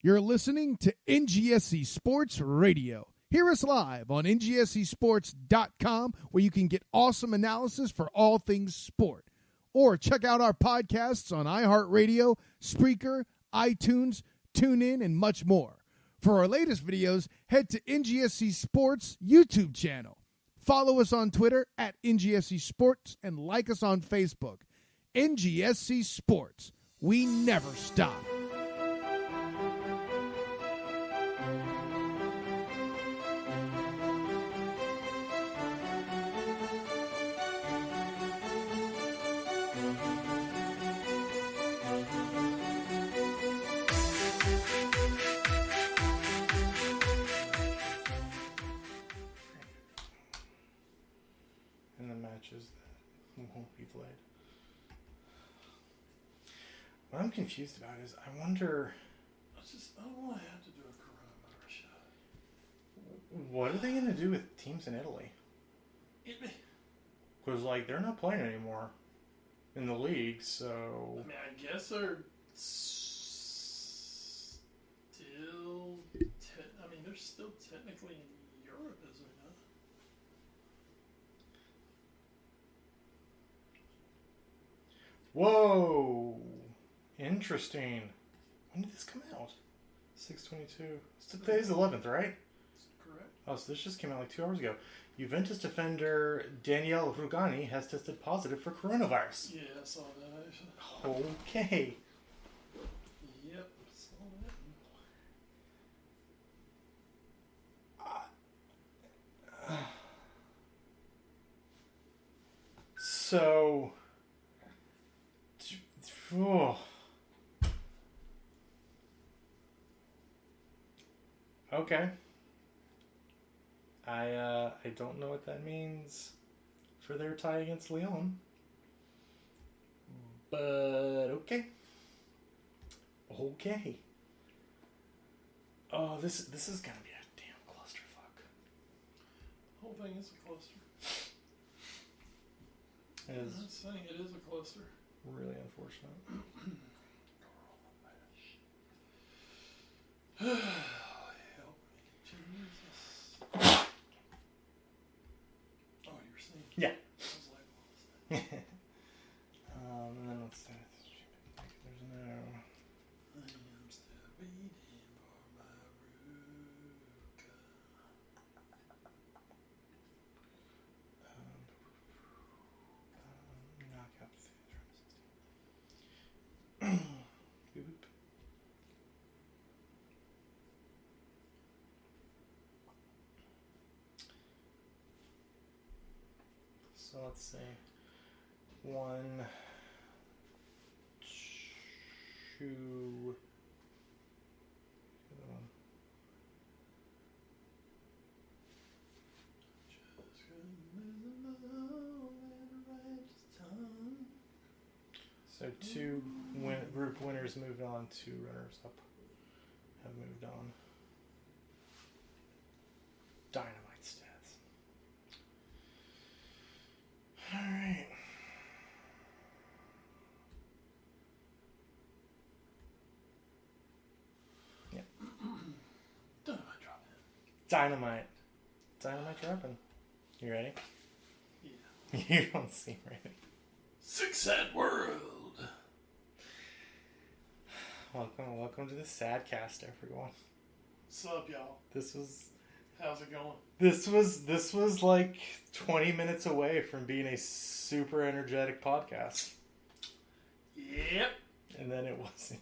You're listening to NGSC Sports Radio. Hear us live on ngscsports.com, where you can get awesome analysis for all things sport. Or check out our podcasts on iHeartRadio, Spreaker, iTunes, TuneIn, and much more. For our latest videos, head to NGSC Sports YouTube channel. Follow us on Twitter at NGSC Sports and like us on Facebook. NGSC Sports. We never stop. That won't be played. What I'm confused about is I wonder. I don't want to have to do a coronavirus shot. What are they going to do with teams in Italy? Because they're not playing anymore in the league, so. I mean, I guess they're still. They're still technically in Europe, isn't it? Whoa! Interesting. When did this come out? 6/22. Today's 11th, right? Correct. Oh, so this just came out 2 hours ago. Juventus defender Daniele Rugani has tested positive for coronavirus. Yeah, I saw that actually. Okay. Yep, I saw that. So. Oh. Okay. I don't know what that means for their tie against Lyon. But okay. Okay. Oh, this is gonna be a damn clusterfuck. The whole thing is a cluster. I'm not saying it is a cluster. Really unfortunate. Help me, Jesus. Oh, you were sneaking. Yeah. I was like, what was that? And then let's do this. There's no. I am still waiting for my Ruka. Knockout. So let's see. 1, 2. So 2 group winners moved on, 2 runners up have moved on. Dynamite stats. Alright. Yep. Dynamite dropping. Dynamite dropping. You ready? Yeah. You don't seem ready. Six-Sad World. Welcome to the Sadcast, everyone. What's up, y'all? How's it going? This was 20 minutes away from being a super energetic podcast. Yep. And then it wasn't.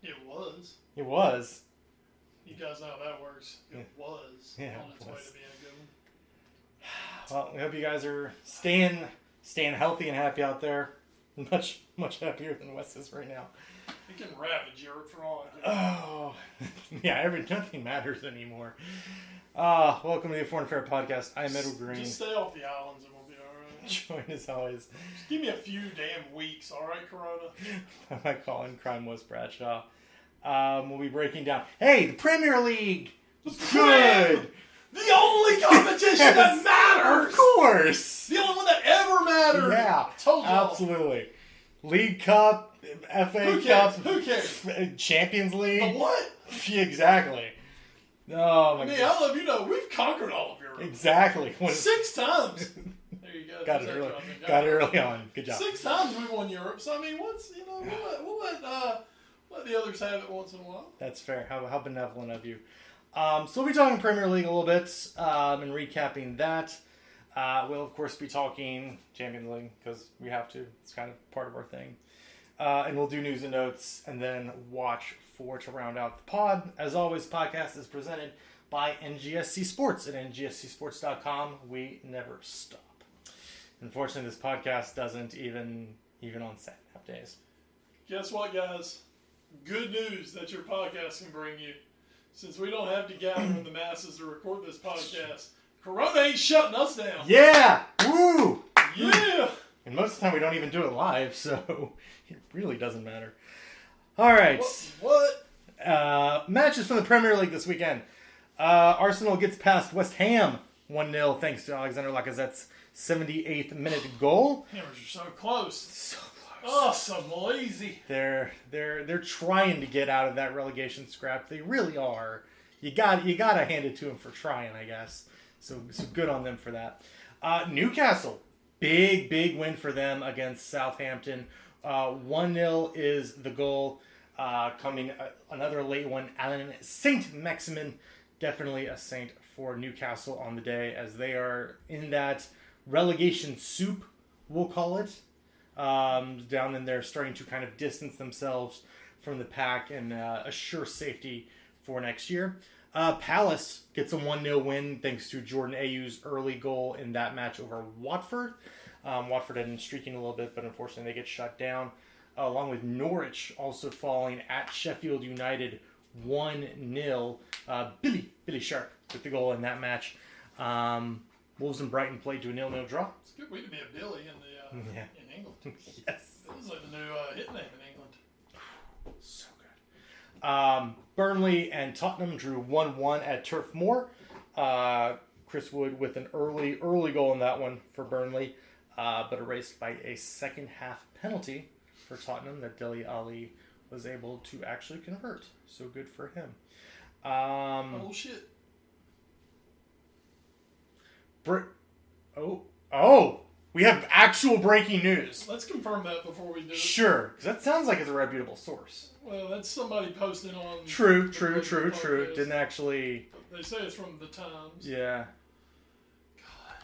It was. It was. You guys know how that works. It was Yeah, on its way to being a good one. Well, we hope you guys are staying healthy and happy out there. Much happier than Wes is right now. It can ravage Europe for all I Oh, yeah, nothing matters anymore. Welcome to the Foreign Fair Podcast. I'm Edward Green. Just stay off the islands and we'll be alright. Join as always. Just give me a few damn weeks, alright, Corona? My Colin Crime was Bradshaw. We'll be breaking down. Hey, the Premier League! Good! The only competition that matters! Of course! The only one that ever mattered! Yeah, Told y'all. absolutely. League Cup, FA Who Cup, cares? Who cares? Champions League. The what? Exactly. Oh my I mean, god. I'll let you know, we've conquered all of Europe. Exactly. 6 times. There you go. Got it early. Got it early on. Good job. 6 times we won Europe. So I mean, we'll let the others have it once in a while. That's fair. How benevolent of you. So we'll be talking Premier League a little bit and recapping that. We'll of course be talking Champions League because we have to. It's kind of part of our thing. And we'll do news and notes and then watch 4 to round out the pod. As always, podcast is presented by NGSC Sports at ngscsports.com. We never stop. Unfortunately, this podcast doesn't even on Saturday days. Guess what, guys? Good news that your podcast can bring you. Since we don't have to gather in the masses to record this podcast, Corona ain't shutting us down. Yeah! Woo! Yeah! And most of the time we don't even do it live, so it really doesn't matter. All right. What? Matches from the Premier League this weekend. Arsenal gets past West Ham 1-0 thanks to Alexander Lacazette's 78th minute goal. Hammers are so close. So close. Oh, so lazy. They're trying to get out of that relegation scrap. They really are. You gotta hand it to them for trying, I guess. So good on them for that. Newcastle, big win for them against Southampton. 1-0 is the goal. Coming another late one, Alan Saint-Maximin, definitely a saint for Newcastle on the day as they are in that relegation soup, we'll call it. Down in there, starting to kind of distance themselves from the pack and assure safety for next year. Palace gets a 1-0 win thanks to Jordan Ayew's early goal in that match over Watford. Watford had been streaking a little bit, but unfortunately they get shut down. Along with Norwich also falling at Sheffield United 1-0. Billy Sharp with the goal in that match. Wolves and Brighton played to a 0-0 draw. It's a good way to be a Billy in England. Yes. This is like the new hit name in England. So good. Burnley and Tottenham drew 1-1 at Turf Moor. Chris Wood with an early goal in that one for Burnley, but erased by a second half penalty for Tottenham that Dele Alli was able to actually convert. So good for him. Oh shit. We have actual breaking news. Let's confirm that before we do it. Sure, because that sounds like it's a reputable source. Well, that's somebody posting on... True. Didn't actually... They say it's from the Times. Yeah. God.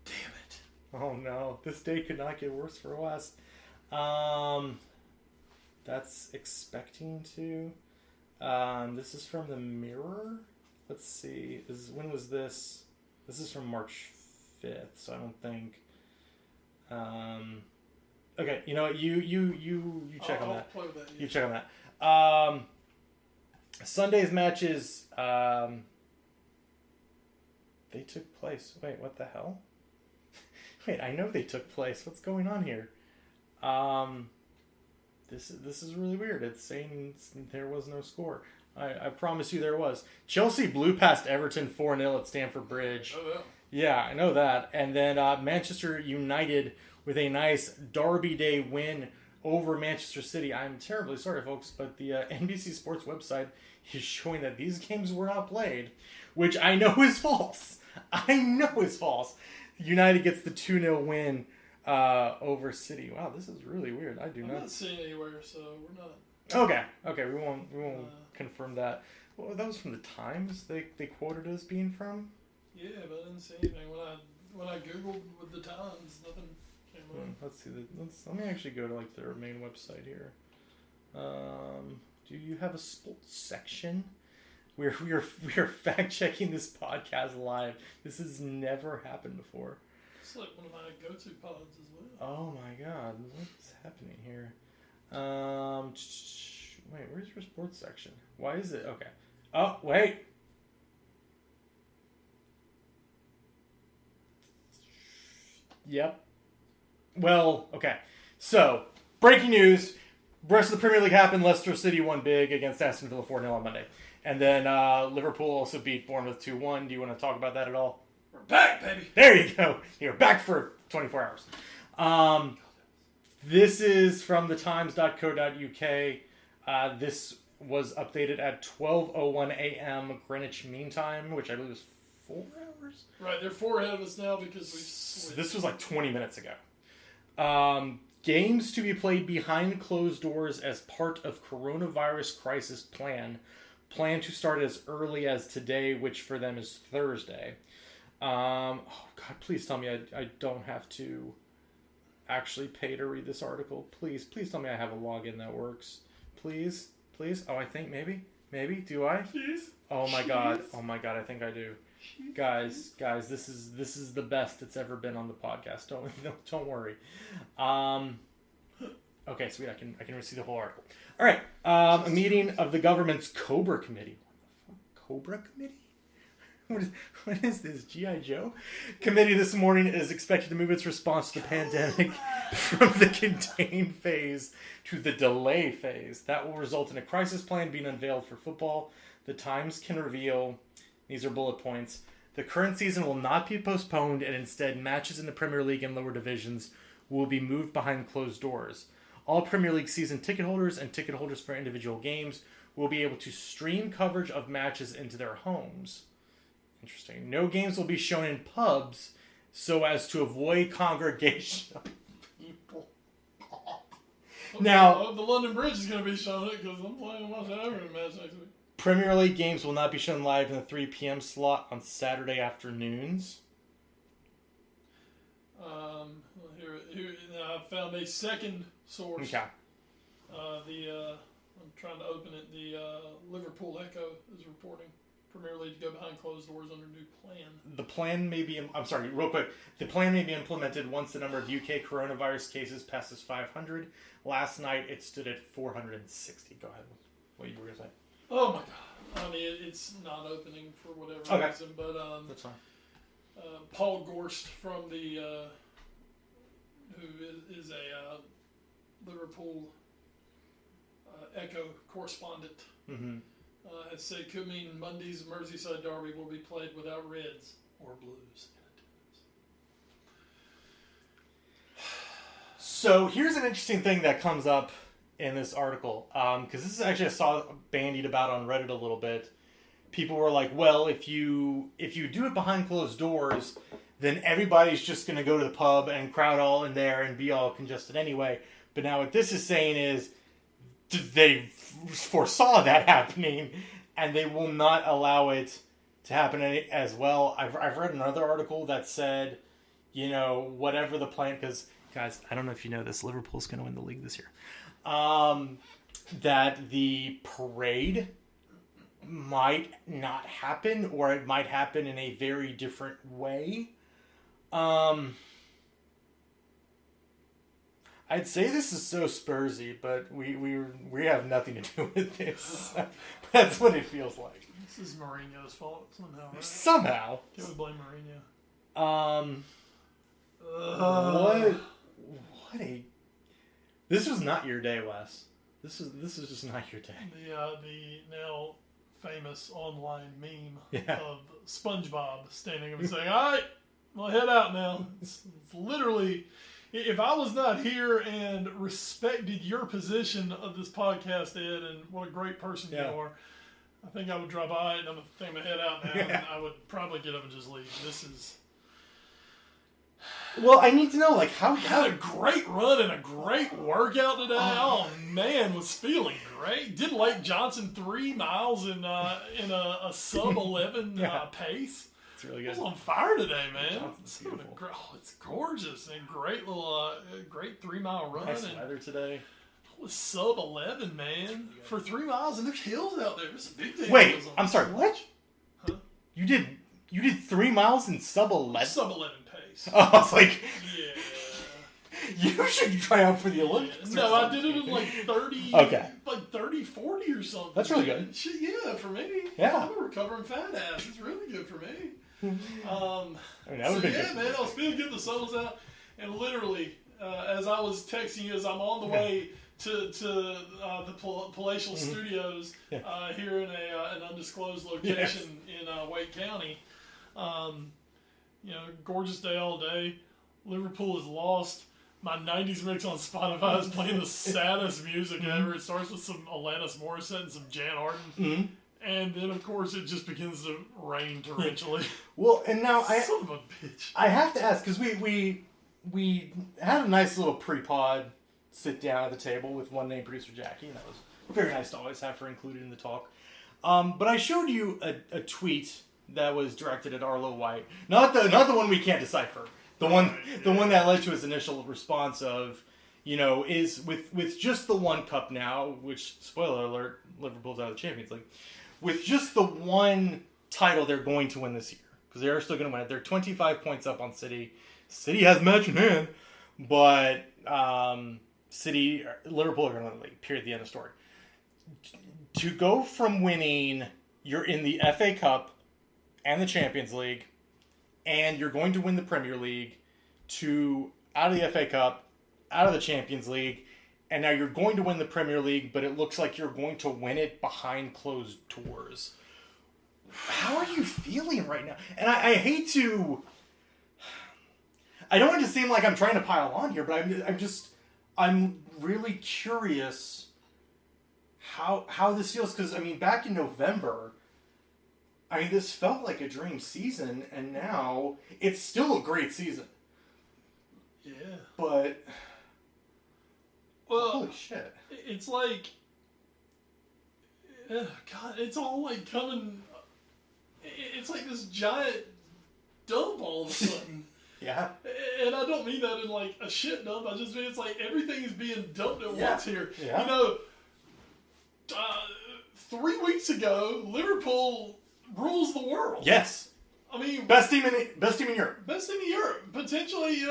Damn it. Oh no, this day could not get worse for West. That's expecting to. This is from the Mirror. Let's see. When was this? This is from March 5th, so I don't think. Okay, you know what? You check on that. Play with that. Yeah. You check on that. Sunday's matches. They took place. Wait, what the hell? Wait, I know they took place. What's going on here? This is really weird. It's saying there was no score. I promise you there was. Chelsea blew past Everton 4-0 at Stamford Bridge. Oh, yeah. Yeah, I know that. And then Manchester United with a nice Derby Day win over Manchester City. I'm terribly sorry, folks, but the NBC Sports website is showing that these games were not played, which I know is false. United gets the 2-0 win over City. Wow, this is really weird. I'm not seeing it anywhere, so we're not. Okay, we won't confirm that. Well, that was from the Times. They quoted it as being from. Yeah, but I didn't see anything when I googled with the Times. Nothing came up. Let's see. Let me actually go to like their main website here. Do you have a sports section? We are fact checking this podcast live. This has never happened before. It's like one of my go-to pods as well. Oh my god, what's happening here? Wait, where's your sports section? Why is it okay? Oh wait. Yep. Well, okay. So, breaking news. Rest of the Premier League happened. Leicester City won big against Aston Villa 4-0 on Monday. And then Liverpool also beat Bournemouth 2-1. Do you want to talk about that at all? We're back, baby. There you go. You're back for 24 hours. This is from thetimes.co.uk. This was updated at 12:01 a.m. Greenwich Mean Time, which I believe is 4 hours. Right, they're 4 ahead of us now because we switched. This was like 20 minutes ago. Games to be played behind closed doors as part of coronavirus crisis plan to start as early as today, which for them is Thursday. Oh God, please tell me I don't have to actually pay to read this article. Please tell me I have a login that works. Please. Oh, I think maybe. Do I? Please. Oh my God, I think I do. Guys, this is the best it's ever been on the podcast. Don't worry. Okay, sweet. I can see the whole article. All right. A meeting of the government's Cobra Committee. What the fuck? Cobra Committee? What is this? G.I. Joe? Committee this morning is expected to move its response to the pandemic from the contain phase to the delay phase. That will result in a crisis plan being unveiled for football. The Times can reveal, these are bullet points, the current season will not be postponed, and instead matches in the Premier League and lower divisions will be moved behind closed doors. All Premier League season ticket holders and ticket holders for individual games will be able to stream coverage of matches into their homes. Interesting. No games will be shown in pubs so as to avoid congregation of people. Now, the London Bridge is going to be showing it because I'm playing West Everton match next week. Premier League games will not be shown live in the 3 p.m. slot on Saturday afternoons. Here I found a second source. Okay. I'm trying to open it. The Liverpool Echo is reporting Premier League to go behind closed doors under new plan. The plan may be... I'm sorry, real quick. The plan may be implemented once the number of UK coronavirus cases passes 500. Last night, it stood at 460. Go ahead. What you were going to say? Oh, my God. I mean, it's not opening for whatever reason, but... That's fine. Paul Gorst from the... who is a Liverpool Echo correspondent... Mm-hmm. Has said could mean Monday's Merseyside derby will be played without Reds or Blues in attendance. So here's an interesting thing that comes up in this article, because this is actually I saw bandied about on Reddit a little bit. People were like, "Well, if you do it behind closed doors, then everybody's just going to go to the pub and crowd all in there and be all congested anyway." But now what this is saying is they foresaw that happening, and they will not allow it to happen as well. I've read another article that said, whatever the plan, because, guys, I don't know if you know this, Liverpool's going to win the league this year, that the parade might not happen, or it might happen in a very different way. I'd say this is so Spursy, but we have nothing to do with this. That's what it feels like. This is Mourinho's fault somehow, right? Somehow. Can we blame Mourinho? What a... This was not your day, Wes. This is just not your day. The now famous online meme of SpongeBob standing up and saying, "All right, I'll head out now." It's literally... If I was not here and respected your position of this podcast, Ed, and what a great person you are, I think I would drop by and I'm going to head out now, and I would probably get up and just leave. This is... Well, I need to know, how... Had a great run and a great workout today. Oh man, was feeling great. Did Lake Johnson 3 miles in a sub-11 pace. It's really good. It's on fire today, man. It's it's gorgeous and great little, great 3 mile run. Nice weather today. It was sub 11, man, for 3 miles, and there's hills out there. It's a big deal. Wait, I'm sorry. What? Huh? You did 3 miles in sub 11? Sub 11 pace. Oh, I was like, yeah. You should try out for the Olympics. No, I did it in like 30. Okay. Like 30, 40 or something. That's really good. Yeah, for me. Yeah. I'm a recovering fat ass. It's really good for me. That would so have been yeah, good. man, I was feeling good. The sun was out, and literally, as I was texting you, as I'm on the way to the Palatial Studios here in an undisclosed location in Wake County, gorgeous day all day. Liverpool has lost. my 90s mix on Spotify is playing the saddest music ever. It starts with some Alanis Morissette and some Jan Arden. Mm-hmm. And then, of course, it just begins to rain torrentially. Well, and now Son of a bitch. I have to ask, because we had a nice little pre-pod sit down at the table with one named producer Jackie, and that was very nice to always have her included in the talk. But I showed you a tweet that was directed at Arlo White, not the one we can't decipher, the one that led to his initial response of, is with just the one cup now, which, spoiler alert, Liverpool's out of the Champions League. With just the one title they're going to win this year, because they are still going to win it. They're 25 points up on City. City has a match in hand, but Liverpool are going to win the league. Period. The end of story. To go from winning, you're in the FA Cup and the Champions League, and you're going to win the Premier League, to out of the FA Cup, out of the Champions League, and now you're going to win the Premier League, but it looks like you're going to win it behind closed doors. How are you feeling right now? And I hate to... I don't want it to seem like I'm trying to pile on here, but I'm really curious how this feels. Because, back in November, this felt like a dream season, and now it's still a great season. Yeah. But... Well, holy shit. It's like, God, it's all like coming, it's like this giant dump all of a sudden. Yeah. And I don't mean that in like a shit dump, I just mean it's like everything is being dumped at once here. Yeah. 3 weeks ago, Liverpool rules the world. Yes. Best team in Europe. Best team in Europe. Potentially,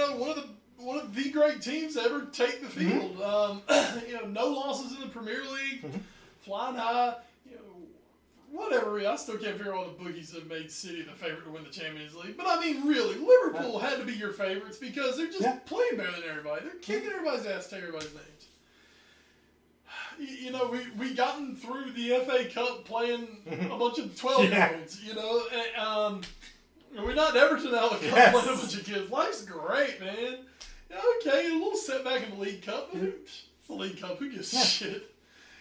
one of the great teams to ever take the field. Mm-hmm. No losses in the Premier League, flying high. Whatever. I still can't figure out all the bookies that made City the favorite to win the Champions League. But really, Liverpool had to be your favorites because they're just playing better than everybody. They're kicking everybody's ass, taking everybody's names. We gotten through the FA Cup playing a bunch of 12-year-olds. We're not in Everton out of the cup playing a bunch of kids. Life's great, man. Okay, a little setback in the League Cup. It's the League Cup. Who gives a shit?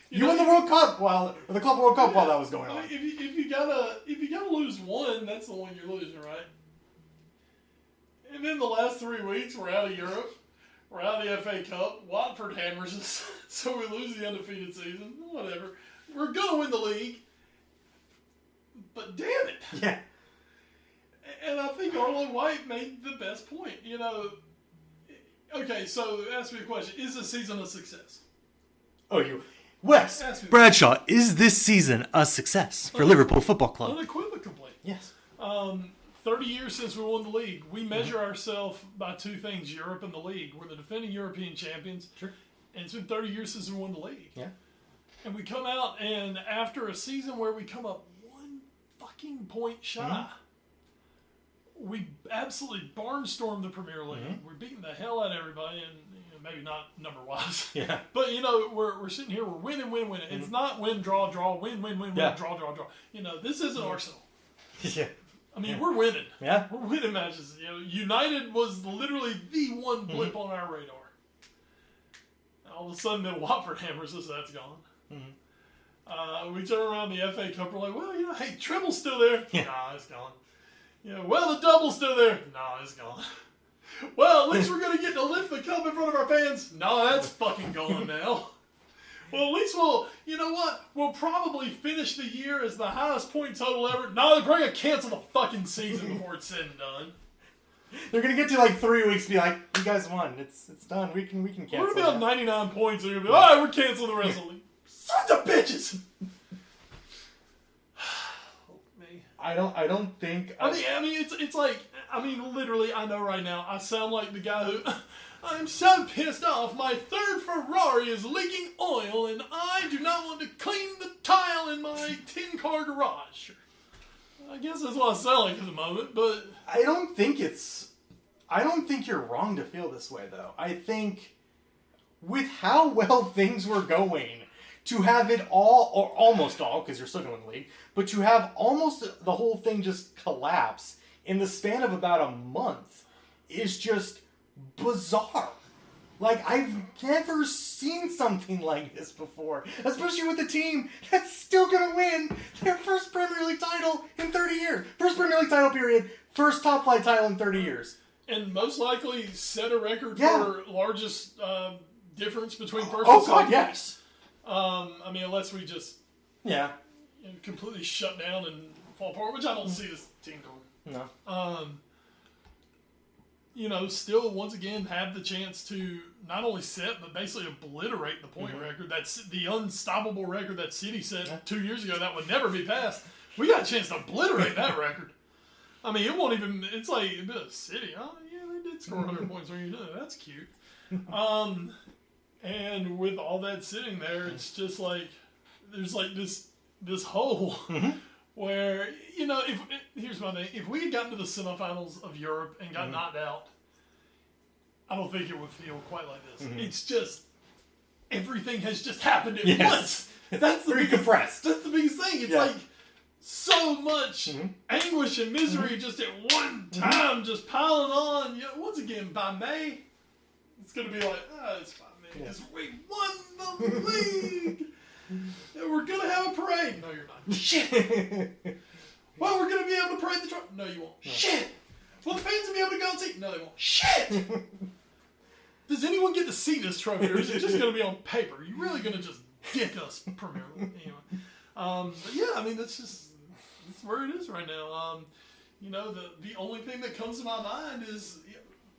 You won the World Cup while the Club World Cup while that was going on. If you gotta lose one, that's the one you're losing, right? And then the last 3 weeks, we're out of Europe. We're out of the FA Cup. Watford hammers us, so we lose the undefeated season. Whatever. We're gonna win the league, but damn it. Yeah. And I think Arlo White made the best point. Okay, so ask me a question. Is this season a success? Wes Bradshaw, is this season a success for Liverpool Football Club? Unequivocally. Yes. 30 years since we won the league. We measure ourselves by two things, Europe and the league. We're the defending European champions. Sure. And it's been 30 years since we won the league. Yeah. And we come out, and after a season where we come up 1 fucking point shy, we absolutely barnstormed the Premier League. We're beating the hell out of everybody, and maybe not number-wise. Yeah. But, we're sitting here, we're winning. It's not win, draw, win, draw. This isn't Arsenal. Yeah. We're winning. Yeah. We're winning matches. United was literally the one blip on our radar. All of a sudden, then Watford hammers us, that's gone. We turn around the FA Cup, we're like, well, hey, treble's still there. Yeah. Nah, it's gone. Well, the double's still there. Nah, it's gone. Well, at least we're going to get to lift the cup in front of our fans. No, that's fucking gone now. Well, at least we'll probably finish the year as the highest point total ever. No, they're going to cancel the fucking season before it's said and done. They're going to get to 3 weeks and be like, you guys won. It's done. We can cancel. We're going to be on 99 points and they're going to be like, all right, we're canceling the rest of the league. Sons of bitches! I don't think... It's like, literally, I know right now, I sound like the guy who... I'm so pissed off. My third Ferrari is leaking oil, and I do not want to clean the tile in my 10-car garage. I guess that's what I sound like at the moment, but... I don't think you're wrong to feel this way, though. I think with how well things were going, to have it all, or almost all, because you're still going to the league, but to have almost the whole thing just collapse in the span of about a month is just bizarre. Like, I've never seen something like this before. Especially with a team that's still going to win their first Premier League title in 30 years. First Premier League title period. First top flight title in 30 years. And most likely set a record for largest difference between first and second. Oh, God, yes. I mean, unless we just completely shut down and fall apart, which I don't see this team doing. No. You know, still once again have the chance to not only set but basically obliterate the point record. That's the unstoppable record that City set 2 years ago that would never be passed. We got a chance to obliterate that record. I mean, it won't even. It's like City. Oh yeah, they did score 100 points when you did it. That's cute. And with all that sitting there, it's just like there's like this hole. Where, you know, here's my thing. If we had gotten to the semifinals of Europe and got knocked out, I don't think it would feel quite like this. It's just, everything has just happened at once. That's the biggest, compressed. That's the biggest thing. It's like so much anguish and misery just at one time, just piling on. You know, once again, by May, it's going to be like, it's by May. Because we won the league. We're going to have a parade. No, you're not. Shit. Well, we're going to be able to parade the trophy. No, you won't. No. Shit. Well, the fans will be able to go and see. No, they won't. Shit. Does anyone get to see this trophy, or is it just going to be on paper? Are you really going to just dick us Premier League? Anyway. But yeah, I mean, that's where it is right now. You know, the only thing that comes to my mind is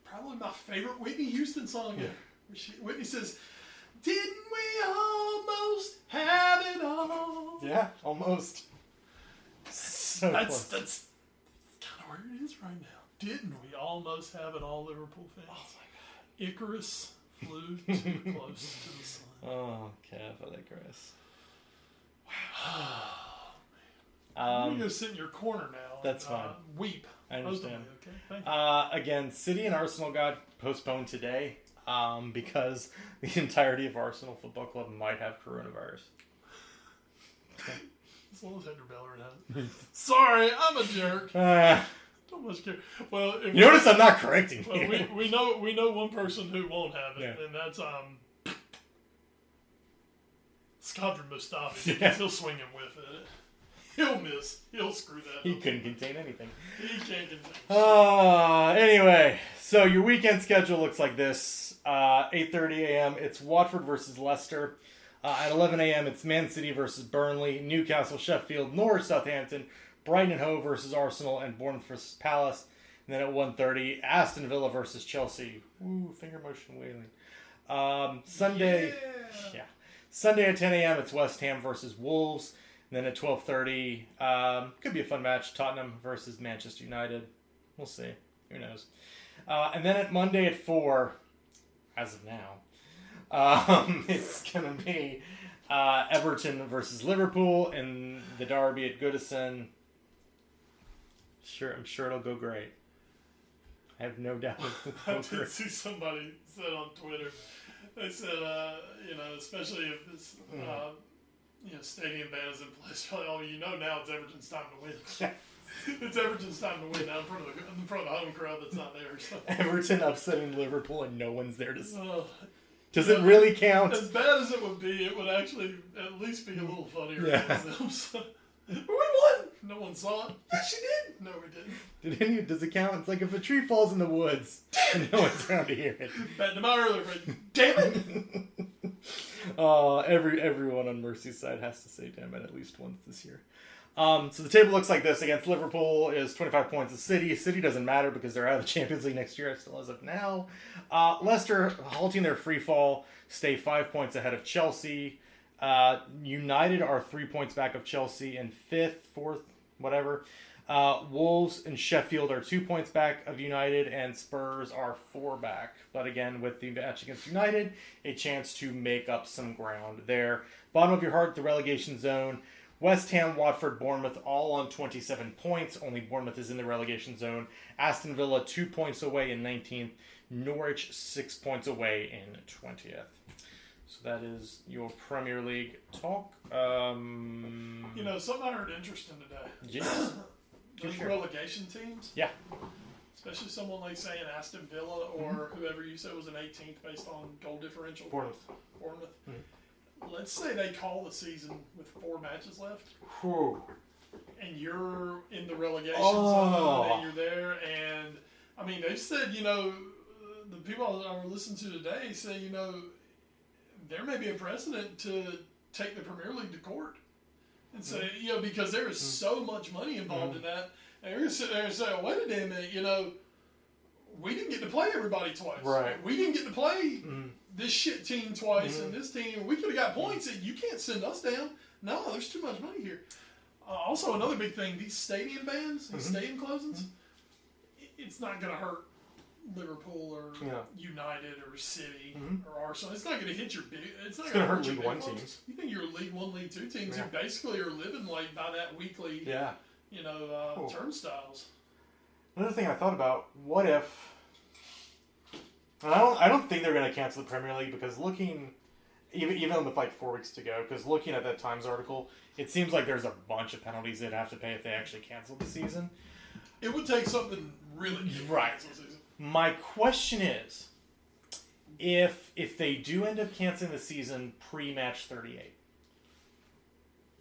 probably my favorite Whitney Houston song ever. Whitney says, "Didn't we almost have it all?" Yeah, almost. So that's kind of where it is right now. Didn't we almost have it all, Liverpool fans? Oh my God! Icarus flew too close to the sun. Oh, careful, Icarus. Wow. I'm gonna go sit in your corner now. That's fine. Weep. I understand. Okay. Thank you. Again, City and Arsenal got postponed today. Because the entirety of Arsenal Football Club might have coronavirus. As long as Hector Bellerin has. Sorry, I'm a jerk. Don't much care. Well, you notice I'm not correcting you. We know one person who won't have it, and that's Skadra Mustafi. Yeah. He'll swing him with it. He'll miss. He'll screw that. He couldn't contain anything. He can't contain. Anyway, so your weekend schedule looks like this. 8:30 a.m. It's Watford versus Leicester. At 11 a.m. it's Man City versus Burnley, Newcastle, Sheffield, Norwich, Southampton, Brighton and Hove versus Arsenal, and Bournemouth versus Palace. And then at 1:30, Aston Villa versus Chelsea. Ooh, finger motion wailing. Sunday at 10 a.m. it's West Ham versus Wolves. And then at 12:30, could be a fun match, Tottenham versus Manchester United. We'll see. Who knows? And then at Monday at 4, as of now, it's going to be Everton versus Liverpool in the derby at Goodison. I'm sure it'll go great. I have no doubt. I did see somebody said on Twitter, they said, especially if this stadium ban is in place, now it's Everton's time to win. It's Everton's time to win now in front of the home crowd that's not there. So. Everton upsetting Liverpool and no one's there to see. Does it really count? As bad as it would be, it would actually at least be a little funnier. Yeah. So, we won! No one saw it. Yes, you did! No, we didn't. Does it count? It's like if a tree falls in the woods and no one's around to hear it. Back to my earlier phrase. Damn it! Everyone on Merseyside has to say damn it at least once this year. So the table looks like this. Against Liverpool is 25 points of City. City doesn't matter because they're out of the Champions League next year, still as of now. Leicester, halting their free fall, stay 5 points ahead of Chelsea. United are 3 points back of Chelsea in 5th, 4th, whatever. Wolves and Sheffield are 2 points back of United, and Spurs are 4 back. But again, with the match against United, a chance to make up some ground there. Bottom of your heart, the relegation zone. West Ham, Watford, Bournemouth, all on 27 points. Only Bournemouth is in the relegation zone. Aston Villa, 2 points away in 19th. Norwich, 6 points away in 20th. So that is your Premier League talk. Something I heard interesting today. Yes. Those relegation teams? Yeah. especially someone like, say, an Aston Villa or whoever you said was an 18th based on goal differential. Bournemouth. Let's say they call the season with 4 matches left. Whew. And you're in the relegation zone, and you're there, and, I mean, they said, the people I listened to today say, there may be a precedent to take the Premier League to court and say, because there is so much money involved in that, and you're going to sit there and say, oh, wait a damn minute, we didn't get to play everybody twice. Right. We didn't get to play this shit team twice and this team. We could have got points that you can't send us down. No, there's too much money here. Also, another big thing, these stadium bans, these stadium closings, it's not going to hurt Liverpool or United or City or Arsenal. It's not going to hit your big. It's not going to hurt League One teams. You think your League One, League Two teams who basically are living like by that weekly, turnstiles. Another thing I thought about: what if? I don't think they're going to cancel the Premier League because looking, even with like 4 weeks to go, because looking at that Times article, it seems like there's a bunch of penalties they'd have to pay if they actually cancel the season. It would take something really right. My question is, if they do end up canceling the season pre-match 38,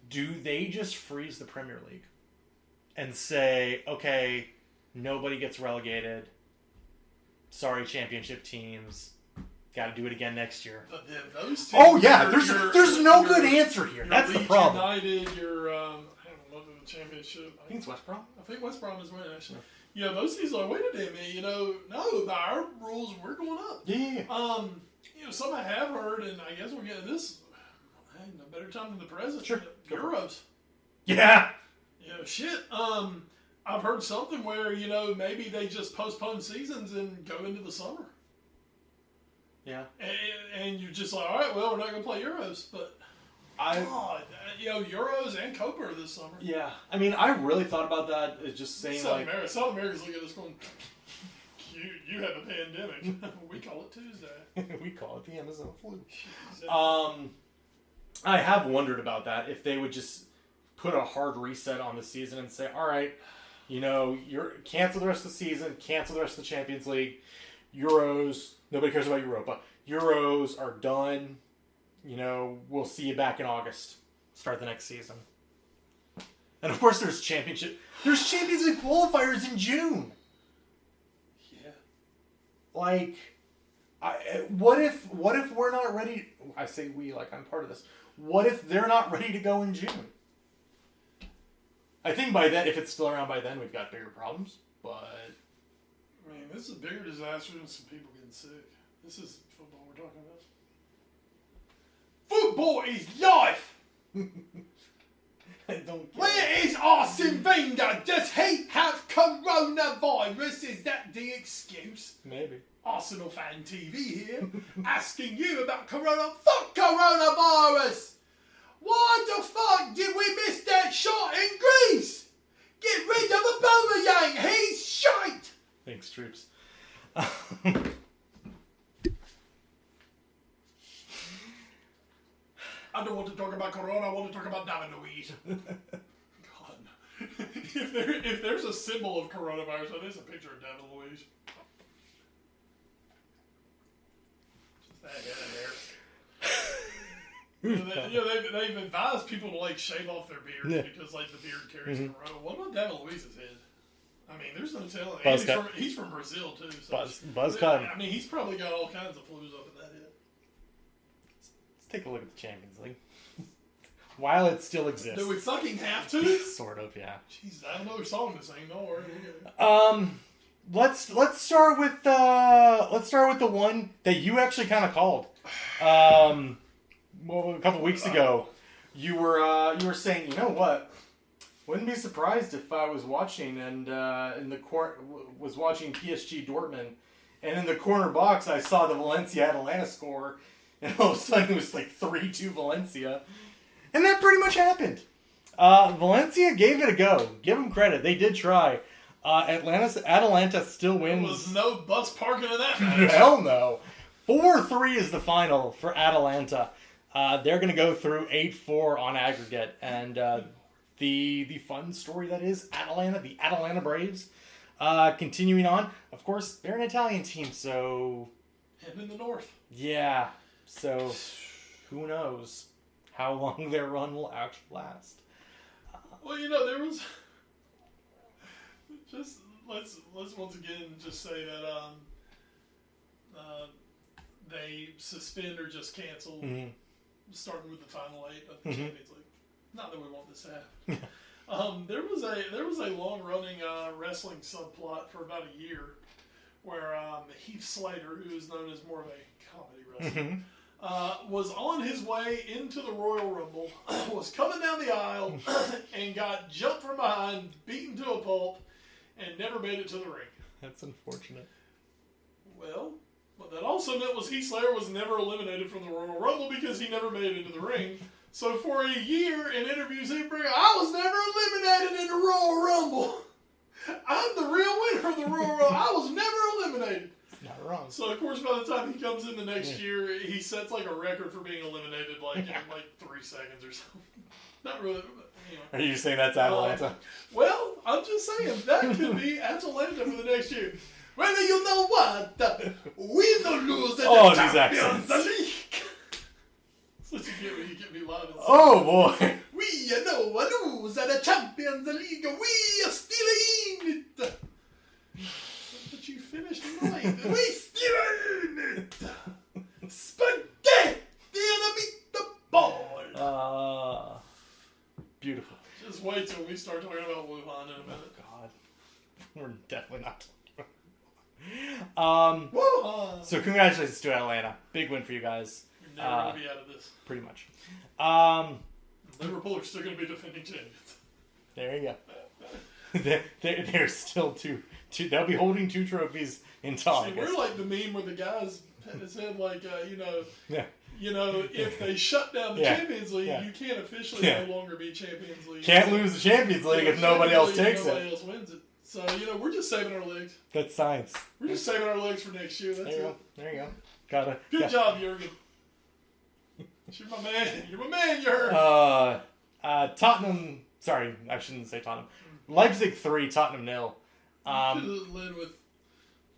do they just freeze the Premier League and say, okay, nobody gets relegated? Sorry, championship teams. Got to do it again next year. But then those teams, there's no good answer here. That's the problem. United, I don't know the championship. I think it's West Brom. I think West Brom is winning, actually. Yeah, those teams are like, wait a minute, no, by our rules, we're going up. Yeah. Some I have heard, and I guess we're getting this, no better time than the present. Sure. Euros. Yeah. Shit. I've heard something where, maybe they just postpone seasons and go into the summer. Yeah. And you're just like, all right, well, we're not going to play Euros, but God, Euros and Copa this summer. Yeah. I mean, I really thought about that. It's just saying South America's looking at this going, you have a pandemic. We call it Tuesday. We call it the Amazon flu. Exactly. I have wondered about that, if they would just put a hard reset on the season and say, all right, you're cancel the rest of the season, cancel the rest of the Champions League, Euros, nobody cares about Europa. Euros are done. We'll see you back in August. Start the next season. And of course there's Champions League qualifiers in June. Yeah. Like, what if we're not ready? I say we, like I'm part of this. What if they're not ready to go in June? I think by then, if it's still around by then, we've got bigger problems. But I mean, this is a bigger disaster than some people getting sick. This is football we're talking about. Football is life! I don't care. Where is Arsene Wenger? Does he have coronavirus? Is that the excuse? Maybe. Arsenal Fan TV here, asking you about Fuck coronavirus! Why the fuck did we miss that shot in Greece? Get rid of Aubameyang, he's shite! Thanks, troops. I don't want to talk about Corona, I want to talk about David Luiz. God. If there's a symbol of coronavirus, there's a picture of David Luiz. Just that head in there. They've advised people to shave off their beard because the beard carries corona. What about David Luiz's head? I mean, there's no telling. He's from Brazil too. So Buzz cut. I mean, he's probably got all kinds of flus up in that head. Let's take a look at the Champions League. While it still exists. Do we fucking have to? Sort of, yeah. Jeez, I have another song to sing. Don't worry. Let's start with the one that you actually kind of called. Well, a couple weeks ago, you were saying, you know what? Wouldn't be surprised if I was watching was watching PSG Dortmund, and in the corner box I saw the Valencia Atalanta score, and all of a sudden it was 3-2 Valencia, and that pretty much happened. Valencia gave it a go. Give them credit; they did try. Atalanta still wins. There was no bus parking in that match. Hell no. 4-3 is the final for Atalanta. They're going to go through 8-4 on aggregate, and the fun story that is the Atalanta Braves, Continuing on, of course, they're an Italian team, so... And in the north. Yeah, so who knows how long their run will actually last. Well, there was... Just, let's once again just say that they suspend or just cancel, starting with the final 8 of the Champions League. Not that we want this to happen. There was a long-running wrestling subplot for about a year where Heath Slater, who is known as more of a comedy wrestler, was on his way into the Royal Rumble, was coming down the aisle, and got jumped from behind, beaten to a pulp, and never made it to the ring. That's unfortunate. Well, what that also meant was Heath Slater was never eliminated from the Royal Rumble because he never made it into the ring. So for a year in interviews, he'd bring, I was never eliminated in the Royal Rumble. I'm the real winner of the Royal Rumble. I was never eliminated. Not wrong. So of course, by the time he comes in the next year, he sets like a record for being eliminated in 3 seconds or something. Not really. But anyway. Are you saying that's Atlanta? Well, I'm just saying that could be Atlanta for the next year. Well, you know what? We don't lose at the Champions League. So you get me live. Oh boy. We don't lose at the Champions League. We are still in it. But you finished ninth. We still in it. Spaghetti and beat the ball. Beautiful. Just wait till we start talking about Wuhan in a minute. Oh God. We're definitely not. So congratulations to Atlanta. Big win for you guys. You're never going to be out of this. Pretty much. Liverpool are still going to be defending champions. There you go. They're still two. They'll be holding 2 trophies in August. We're like the meme where the guys said, like, if they shut down the Champions League, you can't officially no longer be Champions League. Can't lose the Champions League if nobody else takes it. Nobody else wins it. So, we're just saving our legs. That's science. We're just saving our legs for next year. That's it. There you go. Good job, Jurgen. You're my man. You're my man, Jurgen. Tottenham. Sorry, I shouldn't say Tottenham. Leipzig 3, Tottenham 0. You could have led with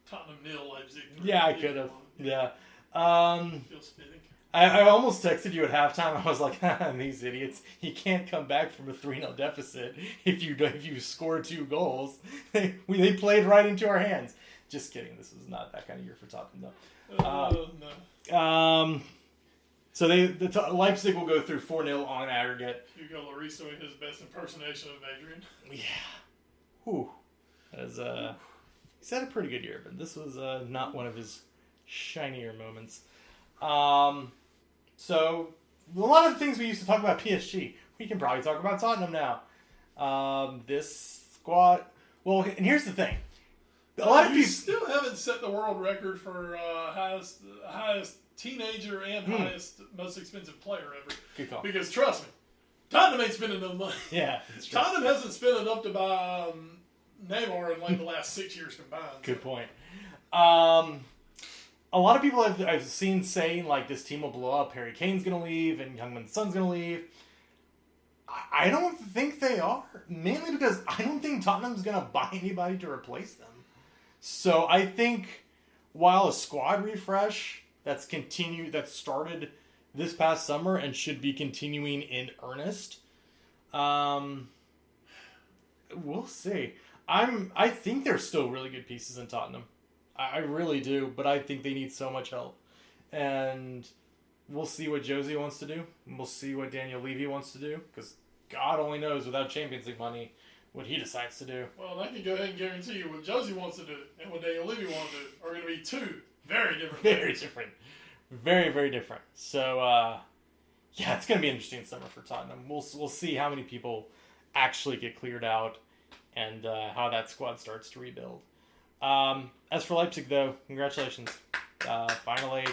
Tottenham 0, Leipzig 3. Yeah, I could have. Yeah. Feels fitting. I almost texted you at halftime. I was like, these idiots. He can't come back from a 3-0 deficit if you score 2 goals. They played right into our hands. Just kidding. This is not that kind of year for Tottenham, though. No. So Leipzig will go through 4-0 on aggregate. Hugo Lloris doing his best impersonation of Adrian. Yeah. Whew. He's had a pretty good year, but this was not one of his shinier moments. So, a lot of the things we used to talk about PSG, we can probably talk about Tottenham now. This squad... Well, and here's the thing. A lot of people still haven't set the world record for highest teenager and highest, most expensive player ever. Good call. Because, trust me, Tottenham ain't spending enough money. Yeah, it's true. Tottenham hasn't spent enough to buy Neymar in the last 6 years combined. Good point. A lot of people I've seen saying, this team will blow up. Harry Kane's going to leave, and Youngman's son's going to leave. I don't think they are. Mainly because I don't think Tottenham's going to buy anybody to replace them. So I think while a squad refresh that started this past summer and should be continuing in earnest, we'll see. I think there's still really good pieces in Tottenham. I really do, but I think they need so much help. And we'll see what Josie wants to do. And we'll see what Daniel Levy wants to do. Because God only knows, without Champions League money, what he decides to do. Well, I can go ahead and guarantee you what Josie wants to do and what Daniel Levy wants to do are going to be 2 very different things. Very different. Very, very different. So, it's going to be an interesting summer for Tottenham. We'll see how many people actually get cleared out and how that squad starts to rebuild. As for Leipzig, though, congratulations. Final 8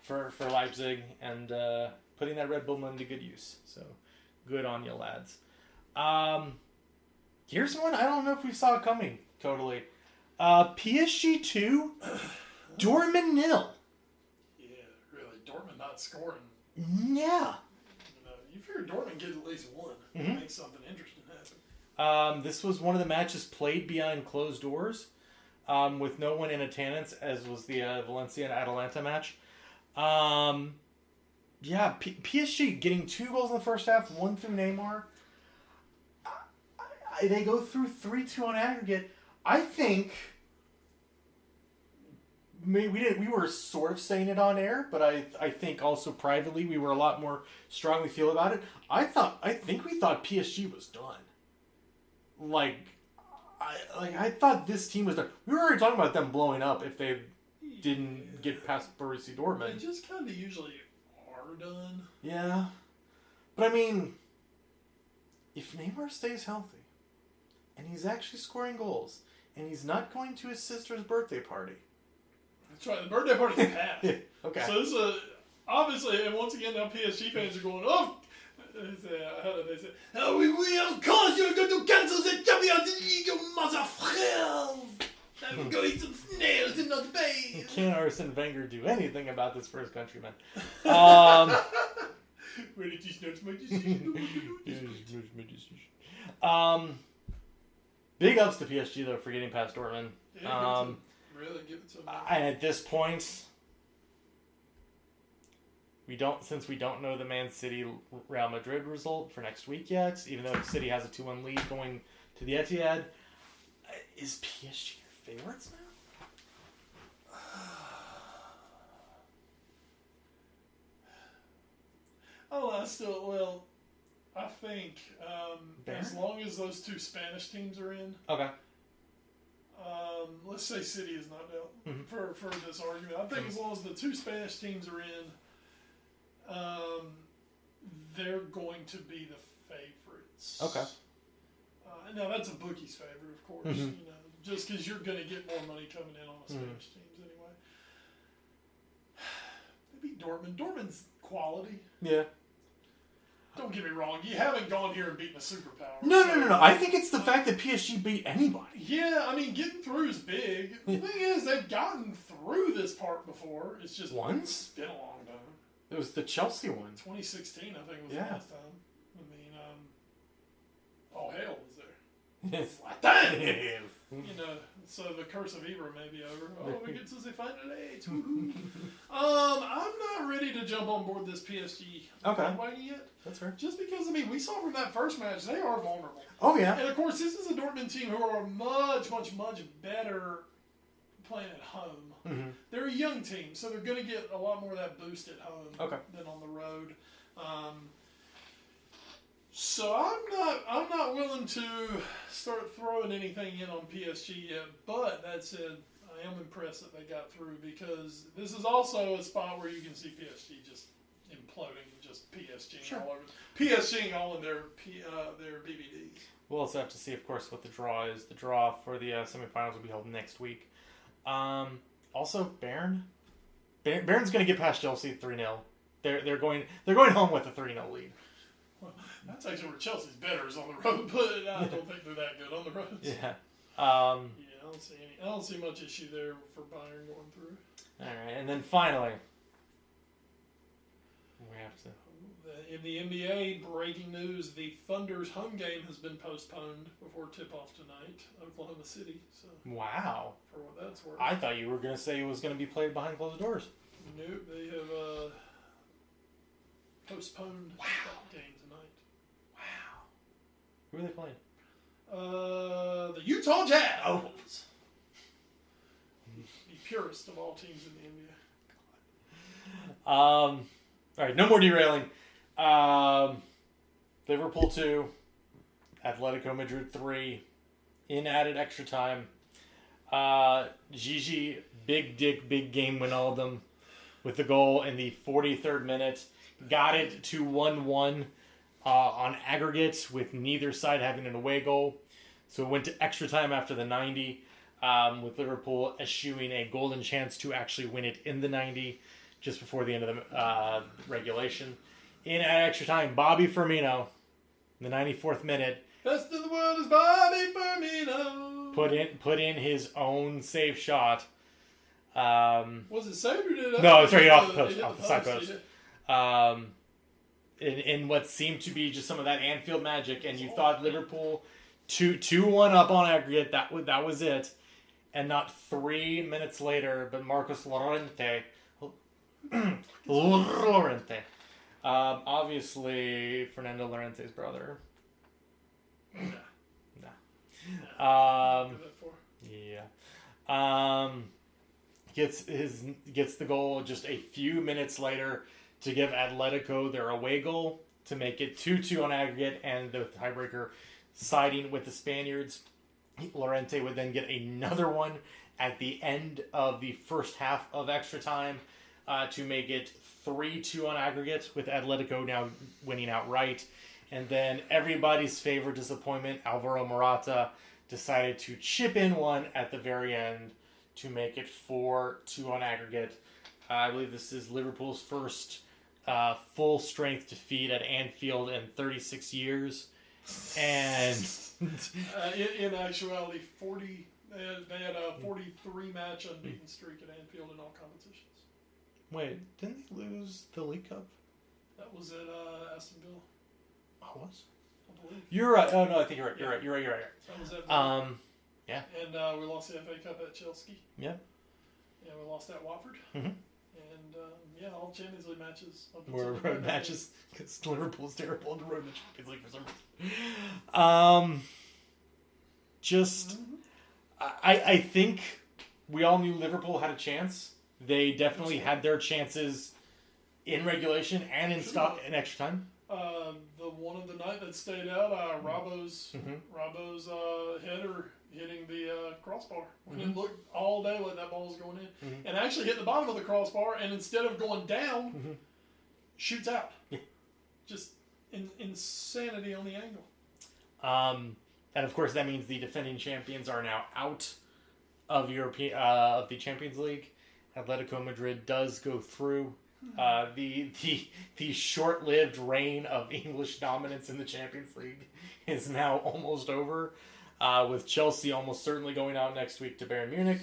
for Leipzig and putting that Red Bull money to good use. So, good on you, lads. Here's one I don't know if we saw it coming, totally. PSG 2, Dortmund 0. Yeah, really. Dortmund not scoring. Yeah. You figure Dortmund get at least one. Mm-hmm. Make something interesting This was one of the matches played behind closed doors, with no one in attendance, as was the Valencia and Atalanta match. PSG getting 2 goals in the first half, 1 through Neymar. They go through 3-2 on aggregate. I think we were sort of saying it on air, but I think also privately we were a lot more strongly feel about it. I think we thought PSG was done. I thought this team was done. We were already talking about them blowing up if they didn't get past Borussia Dortmund. They just kind of usually are done. Yeah, but I mean, if Neymar stays healthy and he's actually scoring goals and he's not going to his sister's birthday party. That's right. The birthday party's passed. Yeah, okay. So this is obviously, and once again, now PSG fans are going, oh, how did they say? Oh, we of course you're going to cancel the Champions League, you motherfuckers! Now we go eat some snails in the bay. Can't Arsene Wenger do anything about this first countryman? Where did you start my decision? Big ups to PSG though for getting past Dortmund. Yeah, really give it to them. And at this point, we don't know the Man City Real Madrid result for next week yet, even though City has a 2-1 lead going to the Etihad. Is PSG your favorites now? I think as long as those 2 Spanish teams are in. Okay. Let's say City is not out for this argument. I think as long as the 2 Spanish teams are in, they're going to be the favorites. Okay. Now that's a bookie's favorite, of course. You know, just because you're going to get more money coming in on the Spanish teams anyway. They beat Dortmund. Dortmund's quality. Yeah. Don't get me wrong. You haven't gone here and beaten a superpower. No. I think it's the fact that PSG beat anybody. Yeah, I mean, getting through is big. The thing is, they've gotten through this part before. It's just once. It's been a long time. It was the Chelsea one. 2016, I think, was the last time. I mean, all hell was there. Yes. Damn! You know, so the curse of Ibra may be over. Oh, we get to the final 8. I'm not ready to jump on board this PSG bandwagon yet. That's fair. Just because, I mean, we saw from that first match, they are vulnerable. Oh, yeah. And, of course, this is a Dortmund team who are much, much, much better playing at home. Mm-hmm. They're a young team, so they're going to get a lot more of that boost at home than on the road. So I'm not willing to start throwing anything in on PSG yet. But that said, I am impressed that they got through, because this is also a spot where you can see PSG just imploding, just PSG all over, PSG all in their BBDs. We'll also have to see, of course, what the draw is. The draw for the semifinals will be held next week. Also, Bayern's going to get past Chelsea 3-0. They're going home with a 3-0 lead. Well, that's actually where Chelsea's better is on the road, but I don't think they're that good on the road. Yeah. I don't see much issue there for Bayern going through. All right, and then finally, we have to. In the NBA, breaking news: the Thunder's home game has been postponed before tip-off tonight, Oklahoma City. So. Wow. For what that's worth. I thought you were going to say it was going to be played behind closed doors. Nope, they have postponed that game tonight. Wow. Who are they playing? The Utah Jazz. Oh. The purest of all teams in the NBA. All right, no more derailing. Liverpool 2, Atletico Madrid 3, in added extra time. Gigi, big dick, big game Wijnaldum with the goal in the 43rd minute. Got it to 1-1 on aggregate, with neither side having an away goal. So it went to extra time after the 90, with Liverpool eschewing a golden chance to actually win it in the 90 just before the end of the regulation. In at extra time, Bobby Firmino, in the 94th minute. Best in the world is Bobby Firmino. Put in his own save shot. Was it saved or did it? No, it's right off the side post. In what seemed to be just some of that Anfield magic, and you thought Liverpool 2-1 up on aggregate. That was it. And not 3 minutes later, but Marcos Llorente, obviously Fernando Llorente's brother. Nah. Yeah. Gets the goal just a few minutes later to give Atletico their away goal to make it 2-2 on aggregate, and the tiebreaker siding with the Spaniards. Llorente would then get another one at the end of the first half of extra time to make it 3-2 on aggregate, with Atletico now winning outright. And then everybody's favorite disappointment, Alvaro Morata, decided to chip in one at the very end to make it 4-2 on aggregate. I believe this is Liverpool's first full-strength defeat at Anfield in 36 years. And in actuality, they had a 43-match unbeaten streak at Anfield in all competitions. Wait, didn't they lose the League Cup? That was at Aston Villa. Oh, was? I believe. You're right. Oh no, I think you're right. You're right. That was at Villa. Yeah. And we lost the FA Cup at Chelsea. Yeah. Yeah, we lost at Watford. Mm-hmm. And all Champions League matches. Were road matches, because Liverpool's terrible in the road in the Champions League for some reason. I think we all knew Liverpool had a chance. They definitely had their chances in regulation and in extra time. The one of the night that stayed out, Robbo's header hitting the crossbar. We didn't look all day like that ball was going in. And actually hit the bottom of the crossbar, and instead of going down, shoots out. Yeah. Just insanity on the angle. And of course that means the defending champions are now out of of the Champions League. Atletico Madrid does go through. The short-lived reign of English dominance in the Champions League is now almost over, with Chelsea almost certainly going out next week to Bayern Munich,